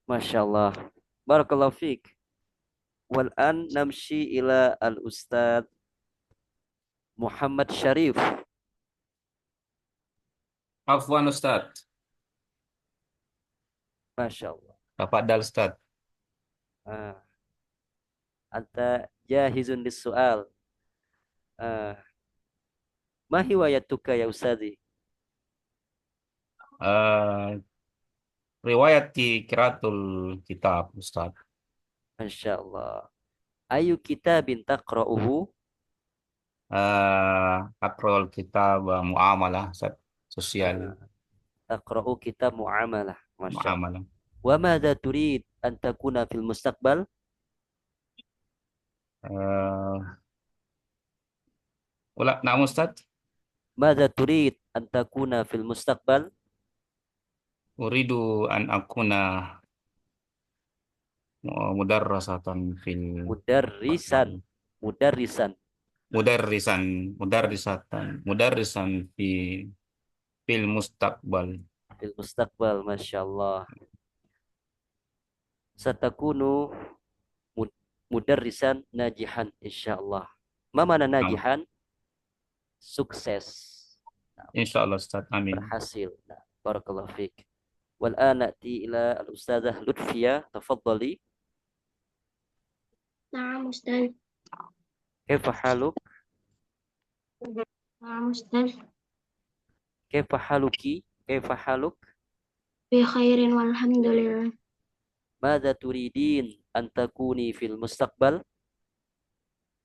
ما شاء الله. بارك الله فيك. والآن نمشي إلى الأستاذ محمد شريف. Afwan Ustaz. ما شاء الله. Tafadhal Ustaz. أنت جاهز للسؤال؟ Ma hiwayatuka ya Ustazi? Riwayat qiraatul kitab Ustaz. Masya Allah. Ayu kitabin taqra'uhu? Akrol kitab muamalah Ustaz. Sosial Taqra'u kitab muamalah. Masya Allah. muamalah. Wa madza turid an takuna fil mustaqbal? Nah Ustaz, Madza turid an takuna fil mustaqbal? uridu an akuna mudarrasatan fil Mudarrisan. Mudarrisan. mudarrisan fil mustaqbal. Fil mustaqbal. Masya Allah. Satakunu mudarrisan najihan insyaallah. Ma mana najihan? Sukses. Insyaallah Ustaz. Amin. Berhasil. Nah, barakallahu fiik. Wal an na'ti ila al-ustadzah Lutfia, tafaddali. نعم أستاذ. Kaifa haluk? نعم أستاذ. Kaifa haluki? Kaifa haluk? بخير والحمد لله. Madza turidin an takuni fil mustaqbal?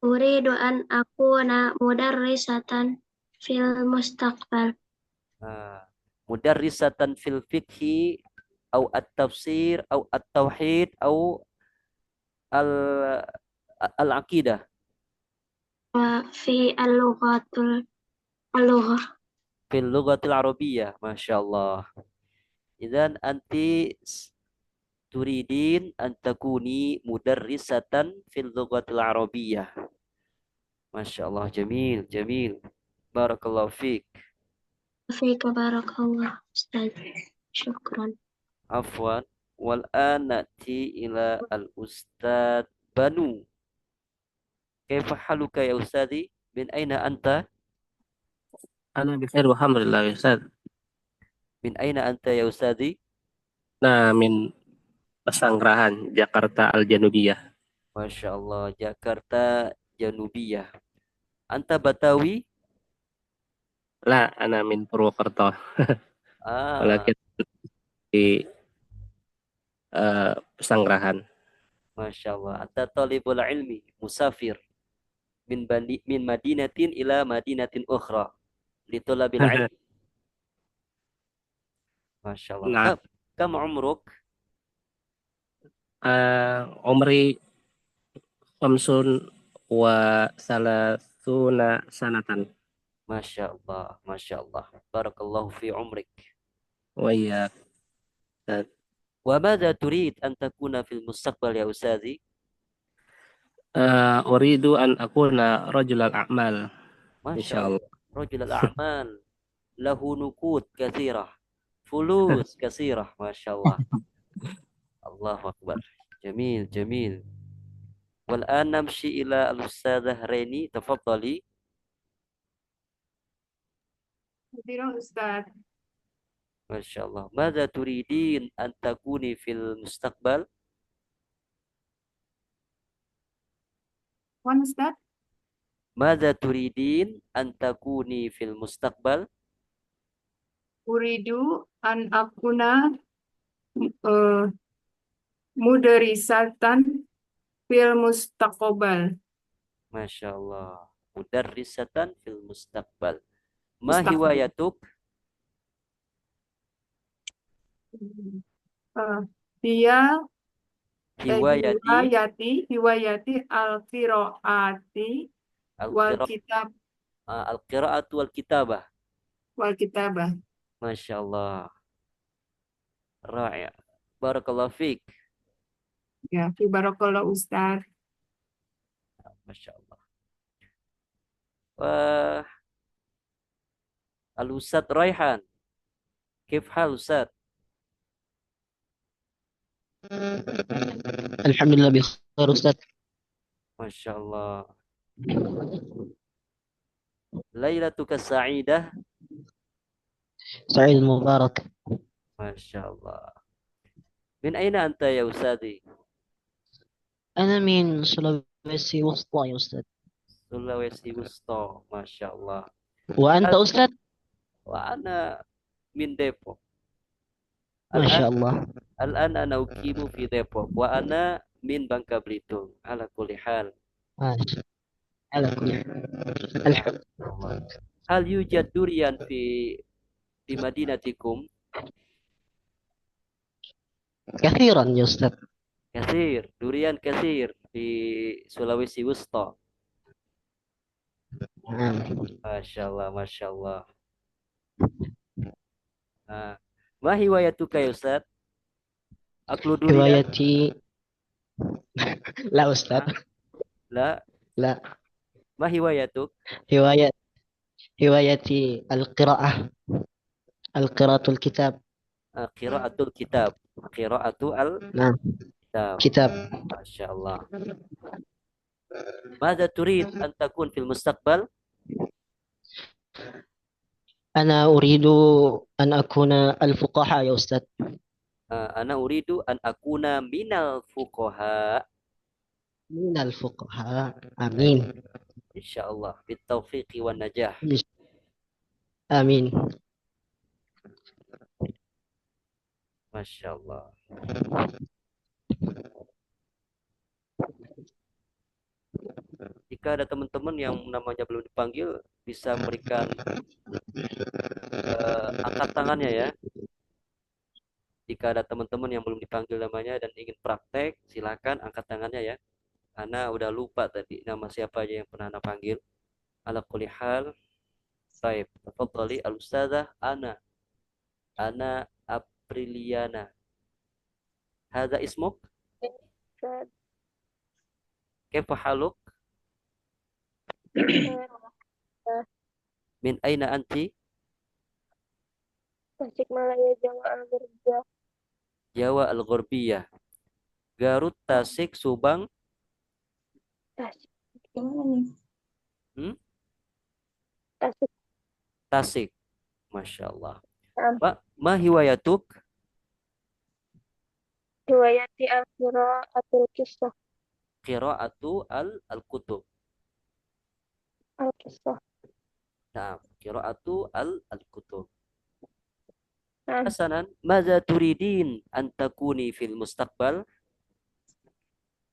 أريد أن أكون مدرسة في المستقبل. Mudarrisatan fil fiqhi au at-tafsir au at-tauhid au al-aqidah. في اللغة. Fil lughatil arabiyyah. Masya Allah. Idzan anti turidin an takuni mudarrisatan fil lughatil arabiyyah. Masya Allah. Jamil, jamil. Barakallahu fiik. فيك بارك الله أستاذ. شكرا. Afwan. Wal an na'ti ila al-ustad Banu. Kaifa haluka ya ustadi? Min aina anta? Ana bikhair walhamdulillah ya Ustaz. Min aina anta ya ustadi? Nah, min Pesanggerahan, Jakarta Al-Janubiyah. Masya Allah. Jakarta Janubiyah. Anta Batawi? La, ana min Purwokerto. Walakin di Pesanggerahan. Masya Allah. Anta talibul ilmi, musafir. Min madinatin ila madinatin ukhra. Litulabil ilmi. Masya Allah. Nah. Kam umruk? Umri khamsun wa salasuna sanatan. Masya Allah. Masya Allah. Barakallahu fi umrik. Wa iya. Wa madza turid an takuna fil mustaqbal ya ustazi? Uridu an akuna rajulal a'mal. Masya Allah. Rajulal a'mal. Lahu nukud kathirah. Fulus kathirah. Masya Allah. Allahu Akbar. Jamil, jamil. Wal an namshi ila al-ustadzah Reni. Tafaddali. Ustaz. Masya Allah. Mada turidin an takuni fil mustaqbal? Ustaz. Mada turidin an takuni fil mustaqbal? Uridu an akuna mudarisatan fil mustaqbal. Masya Allah. Mudarrisatan fil mustaqbal. Ma hiwayatuk? Dia Hiwayati al-qiraati wal kitab. Al-qiraatu wal kitabah. Wal kitabah. Masya Allah. Ra'i'. Barakallahu fiik. Ya, fi barakallah Ustaz. Masya Allah. Wah. Al-Ustaz Raihan. Kif hal Ustaz? Alhamdulillah bikhair Ustaz. Masya Allah. Lailatuka sa'idah. Sa'id Mubarak. Masya Allah. Min aina anta ya Ustadi? أنا من سلويسي وسطى يا أستاذ. Sulawesi Wusta. Masya Allah. وأنت أستاذ؟ وأنا من ديبوك. ما الآن شاء الله. الآن أنا أقيم في ديبوك وأنا من بنكا بليتونغ على كل حال. ما شاء على كل حال. الحمد الله. هل يوجد دurian في مدينتكم؟ كثيرا يا أستاذ. كثير، durian كثير في سلawesi وسطى. ما شاء الله ما شاء الله. ما هوايتك يا أستاذ؟ أكل durian؟ هوايتي لا أستاذ. لا. لا. ما هوايتك؟ هوايتي القراءة الكتاب. قراءة الكتاب. نعم. كتاب. ما شاء الله. ماذا تريد أن تكون في المستقبل؟ أنا أريد أن أكون الفقهاء يا أستاذ. أنا أريد أن أكون من الفقهاء. من الفقهاء. آمين. إن شاء الله بالتوفيق والنجاح. آمين. ما شاء الله. Jika ada teman-teman yang namanya belum dipanggil, bisa berikan angkat tangannya ya. Jika ada teman-teman yang belum dipanggil namanya dan ingin praktek, silakan angkat tangannya ya. Ana udah lupa tadi nama siapa aja yang pernah Ana panggil. Ala kulli hal. Baik, tafadhali al-ustadzah Ana Apriliana. Hadza ismuk? Kaifa haluk? Min aina anti? Tasikmalaya, Jawa Al-Ghurbiyah. Jawa Al-Ghurbiyah. Garut, Tasik, Subang. Tasik. Gimana nih? Tasik. Tasik. Masya Allah. Ma hiwayatuk? Hiwayati al-qira'atul qissah. Qira'atu al-kutub. Al-qissah. Nah, qira'atu al-kutub. Hasanan, maza turidin an takuni fil mustaqbal?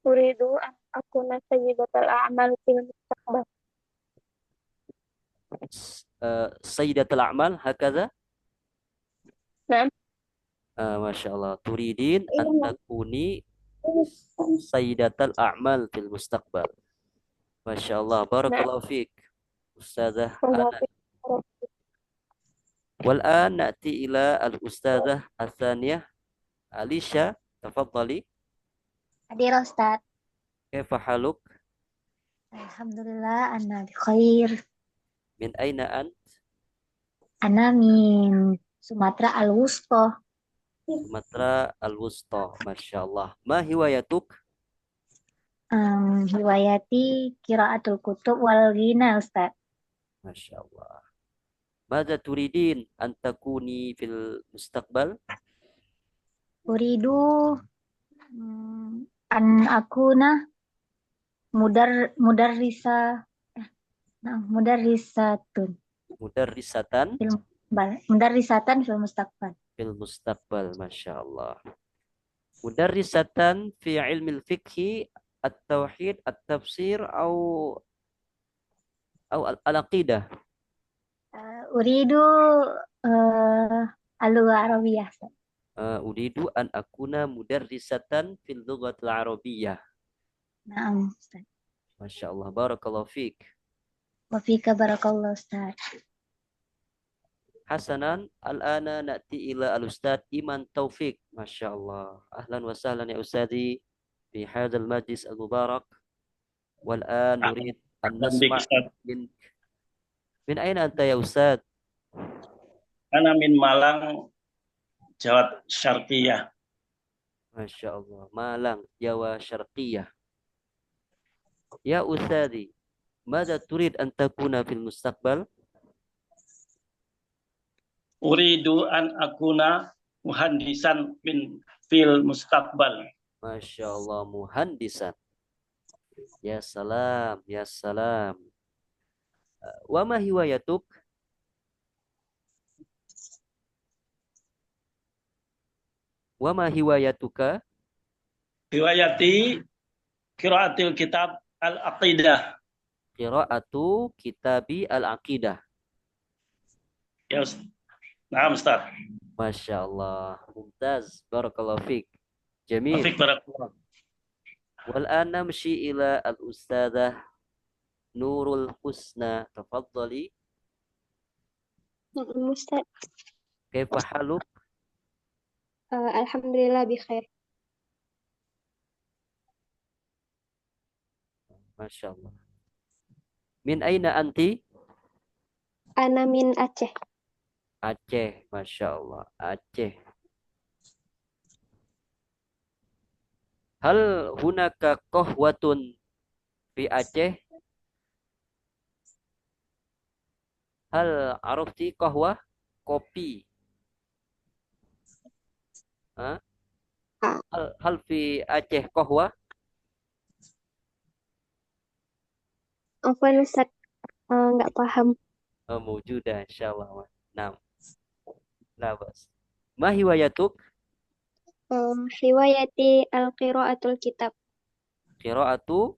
Uridu an akuna sayyidatal a'mal fil mustaqbal. Sayyidatul a'mal hakaza? Naam. Masya Allah. Turidin an takuni sayyidatul a'mal fil mustaqbal. Masya Allah. Barakallahu fiik. Ustazah Ana. والآن نأتي إلى الأستاذة الثانية أليشا. تفضلي. حاضر أستاذ. كيف حالك؟ الحمد لله أنا بخير. من أين أنت؟ أنا من سوماترا الوسطى. سوماترا الوسطى. ما شاء الله. ما هوايتك؟ هوايتي قراءة الكتب والغنى أستاذ. ما شاء الله. ماذا تريدين أن تكوني في المستقبل؟ أريد أن أكون مدرسة في المستقبل. في المستقبل. ما شاء الله. مدرسة في علم الفقه، التوحيد، التفسير أو العقيدة. أريد اللغة العربية. أريد أن أكون مدرسة في اللغة العربية. نعم أستاذ. ما شاء الله. بارك الله فيك. وفيك بارك الله أستاذ. حسنا، الآن نأتي إلى الأستاذ إيمان توفيق. ما شاء الله. أهلا وسهلا يا أستاذي في هذا المجلس المبارك. والآن نريد أن نسمع منك. من أين أنت يا أستاذ؟ أنا من Malang, Jawa Syarqiyah. ما شاء الله. Malang, Jawa Syarqiyah. يا أستاذي، ماذا تريد أن تكون في المستقبل؟ أريد أن أكون مهندسا في المستقبل. ما شاء الله. مهندسا. يا سلام يا سلام. وما هوايتك؟ Wa ma hiwayatuka? Riwayati qiraatil kitab al-aqidah. Qiraatu kitabi al-aqidah. Ya, nah, Ustaz. Masya Allah. Mumtaz. Barakallahu fiik. Jamil. Afik barakallah. والآن نمشي إلى الأستاذة نور الحسنى تفضلي. Ustaz. كيف حالك؟ Alhamdulillah bikhair. ما شاء الله. من أين أنت؟ Ana min Aceh. Aceh, Masya Allah. Aceh. Hal hunaka qahwatun fi Aceh? Hal arafti qahwah? Kopi. Ha? Hal fi Aceh qahwah? Apa Ustaz? Nggak paham. Mawjudah insyaallah. Naam. La bas. Ma hiwayatuk? Riwayati al-qiraatul kitab. Qiraatu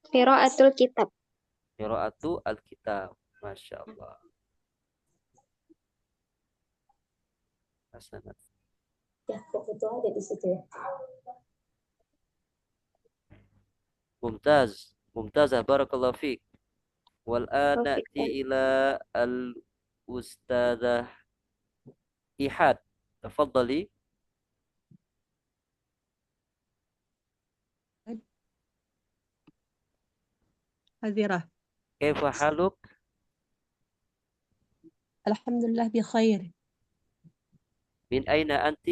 Qiraatul kitab. Qiraatu al-kitab. Masya Allah. Hasanat. Ya, kok itu ada di situ ya. Mumtaz. Mumtazah. Barakallahu fiik. والآن نأتي إلى الأستاذة إيحاد. تفضلي. حذرة. كيف حالك؟ الحمد لله بخير. من أين أنت؟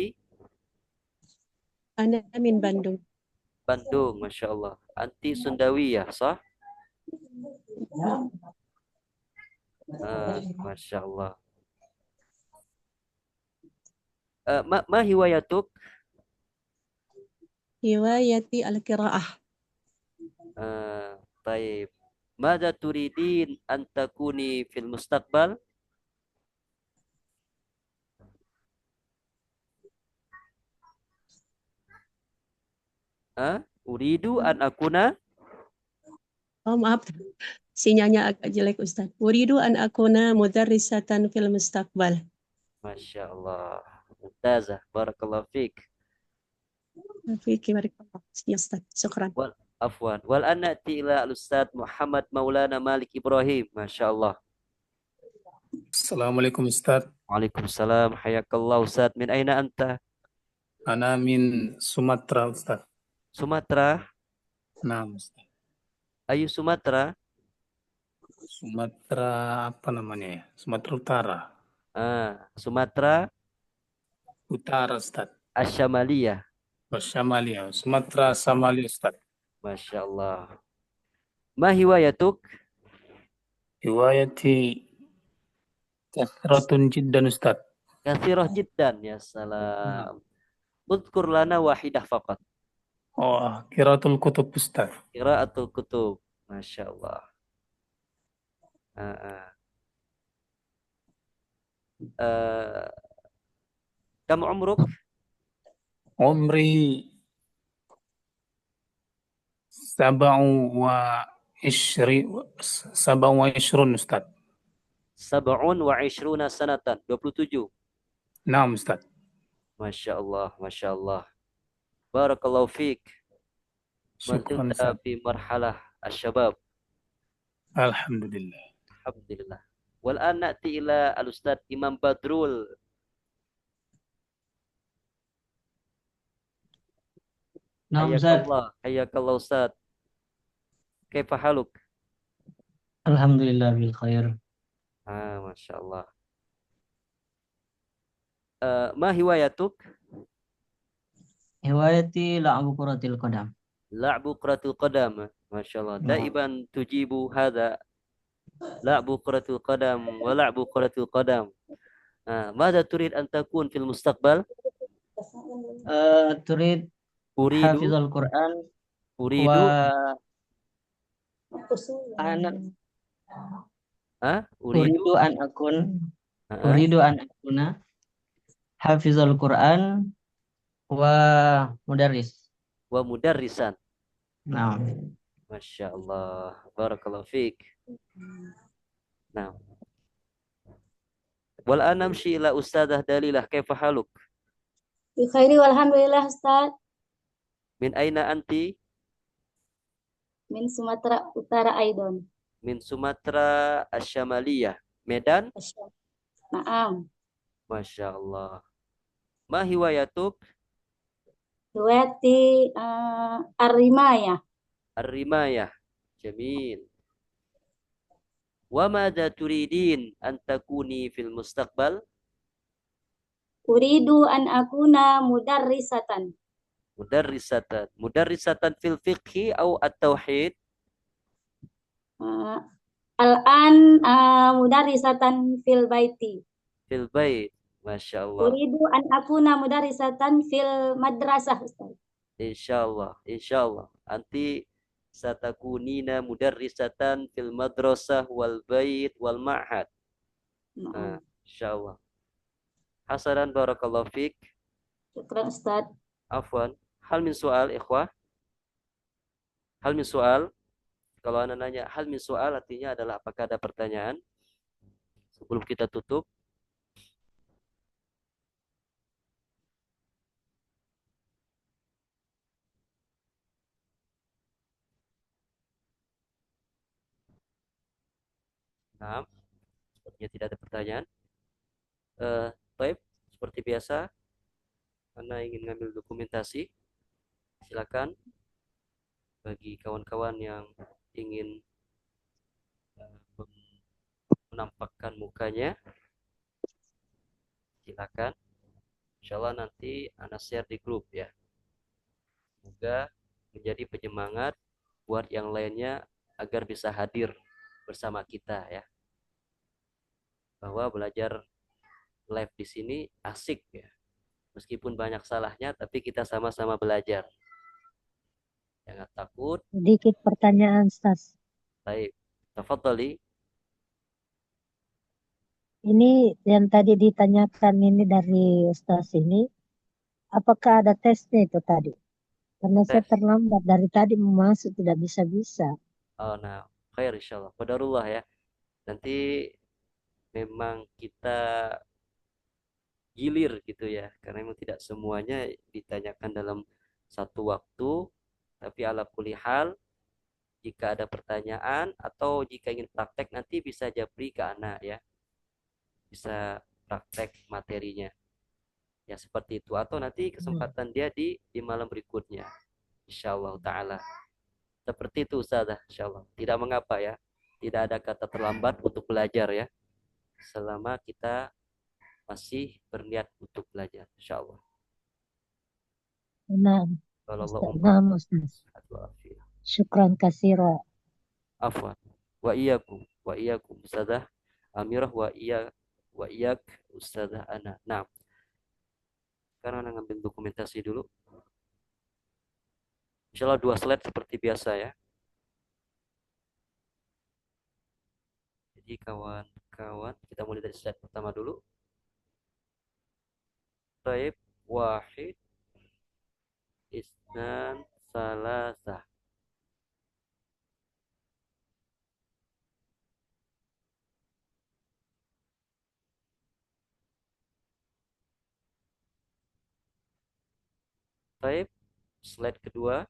أنا من بندung. Bandung, Masya Allah. Anti Sundawiyah, sah? Masya Allah. Ma hiwayatuk? هوايتي القراءة. طيب. ماذا تريدين أن تكوني في المستقبل؟ أريد أن أكون. Oh maaf, sinyalnya agak jelek Ustaz. Uridu an akuna mudarrisatan fil mustaqbal. Masya Allah. Mumtazah. Barakallahu fiik. Fiki barakallah. Ya Ustaz, syukran. Afwan. Wal an na'ti ila al-Ustaz Muhammad Maulana Malik Ibrahim. Masya Allah. Assalamualaikum Ustaz. Waalaikumsalam. Hayakallah Ustaz. Min aina anta? Ana min Sumatera Ustaz. Sumatera? Nah, Ustaz. Ayu Sumatera? Sumatera apa namanya ya? Sumatera Utara. Sumatera Utara Ustaz. Asyamaliyah. Syamalia. Sumatera Samalia Ustaz. Masya Allah. Ma hiwayatuk? Hiwayati kathiratun jiddan Ustaz. Kathirah jiddan. Ya salam. Udhkur lana wahidah faqat. Oh, qiraatul kutub Ustaz. Qiraatul kutub. Masya Allah. Kam umruk? Umri sab'u wa ishrun Ustaz. 27 sanatan. 27. Naam Ustaz. Masya Allah. Masya Allah. Barakallahu fiik. Syukran Mazilta Ustaz. fi marhalah asyabab. Alhamdulillah. Alhamdulillah. Wal an na'ti ila al-Ustaz Imam Badrul. Naam Ustaz. Hayyakallah Ustaz. Kaifa haluk? Alhamdulillah bil khair. Masya Allah. Ma hiwayatuk? Hiwayati la'bu kuratil qadam. La'bu kuratil qadam. Masya Allah. Daiban tujibu hadha. La'bu kuratil qadam wa la'bu kuratil qadam. Mada turid an takun fil mustaqbal? Turid Uridu. hafizul Quran. Uridu. Wa anak. Uridu Uridu an akuna hafizul Quran wa mudarris. Wa mudarrisan. Nah, Masya Allah. Barakallahu fiik. Nah. Wal anamshi ila ustadzah Dalilah, kaifa haluk? Bi khairi walhamdulillah Ustaz. Min aina anti? Min Sumatera Utara Aidon. Min Sumatera Asyamaliyah. Medan? Naam. Masya Allah. Ma hiwayatuk? Riwayati Ar-Rimayah. Ar-Rimayah. Jamil. Wa madza turidin an takuni fil mustaqbal? Uridu an akuna mudarrisatan. Mudarrisatan. Mudarrisatan fil fiqhi atau at-tauhid? Al-an mudarrisatan fil baiti. Fil bait. Masya Allah. Uridu an akuna mudarrisatan fil madrasah Ustaz. Insyaallah. Insyaallah. Anti satakunina mudarrisatan fil madrasah wal bait wal ma'had. Insyaallah. Hasanan barakallahu fiik. Syukran Ustaz. Afwan. Hal min soal ikhwah? Hal min soal? Kalau Anda nanya hal min soal artinya adalah apakah ada pertanyaan? Sebelum kita tutup. Nah, sepertinya tidak ada pertanyaan. Baik, seperti biasa, Anda ingin ngambil dokumentasi, silakan. Bagi kawan-kawan yang ingin menampakkan mukanya, silakan. Insyaallah nanti Anda share di grup ya. Semoga menjadi penyemangat buat yang lainnya agar bisa hadir bersama kita ya. Bahwa belajar live di sini asik ya. Meskipun banyak salahnya, tapi kita sama-sama belajar. Jangan takut. Sedikit pertanyaan, Ustaz. Baik, tafadhali. Ini yang tadi ditanyakan ini dari Ustaz ini, apakah ada tesnya itu tadi? Karena saya terlambat dari tadi mau masuk tidak bisa-bisa. Oh, nah, khair insyaallah. Qadarullah ya. Nanti memang kita gilir gitu ya, karena memang tidak semuanya ditanyakan dalam satu waktu, tapi ala kulli hal jika ada pertanyaan atau jika ingin praktek nanti bisa japri ke anak ya, bisa praktek materinya ya seperti itu, atau nanti kesempatan dia di malam berikutnya insyaallah taala seperti itu Ustazah. Insyaallah tidak mengapa ya, tidak ada kata terlambat untuk belajar ya, selama kita masih berniat untuk belajar insyaallah. Nah, Ustaz. Syukran kasira. Afwan. Wa iyyakum Ustazah Amirah wa iyyak Ustazah Ana. Nah. Sekarang Ana ngambil dokumentasi dulu. Insyaallah 2 slide seperti biasa ya. Jadi kawan-kawan, kita mulai dari slide pertama dulu. Taib wahid isnan salasah. Taib, slide kedua.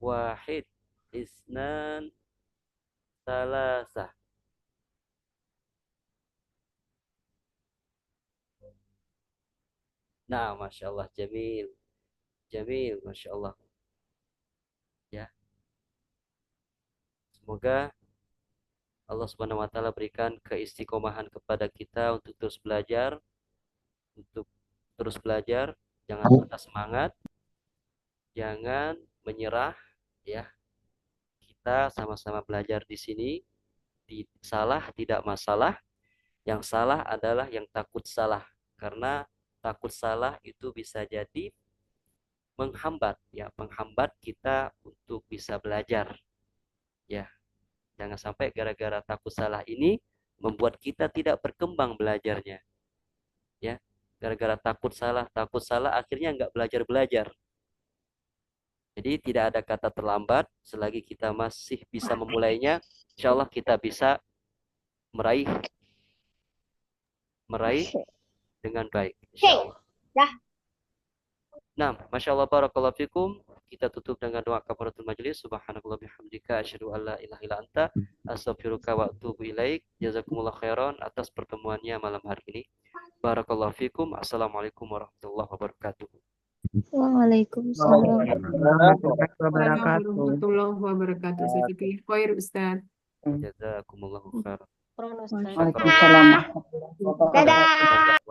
Wahid isnan salasah. Nah, Masya Allah, Jamil. Jamil, Masya Allah. Ya. Semoga Allah Subhanahu wa Ta'ala berikan keistiqomahan kepada kita untuk terus belajar, jangan patah semangat, jangan menyerah, ya. Kita sama-sama belajar di sini. Salah tidak masalah, yang salah adalah yang takut salah, karena takut salah itu bisa jadi menghambat kita untuk bisa belajar. Ya. Jangan sampai gara-gara takut salah ini membuat kita tidak berkembang belajarnya. Ya, gara-gara takut salah akhirnya nggak belajar. Jadi tidak ada kata terlambat selagi kita masih bisa memulainya. Insya Allah kita bisa meraih dengan baik. Insya Allah. Nah, Masya Allah, barakallahu fikum. Kita tutup dengan doa kafaratul majlis. Subhanakallah bihamdika asyhadu an la ilaha illa anta astaghfiruka wa atubu ilaik. Jazakumullah khairan atas pertemuannya malam hari ini. Barakallahu fikum. Assalamualaikum warahmatullahi wabarakatuh. Waalaikumsalam. Warahmatullahi wabarakatuh. Jazakallahu khair Ustaz. Jazakumullah khairan. Ustaz. Waalaikumsalam. Dadah.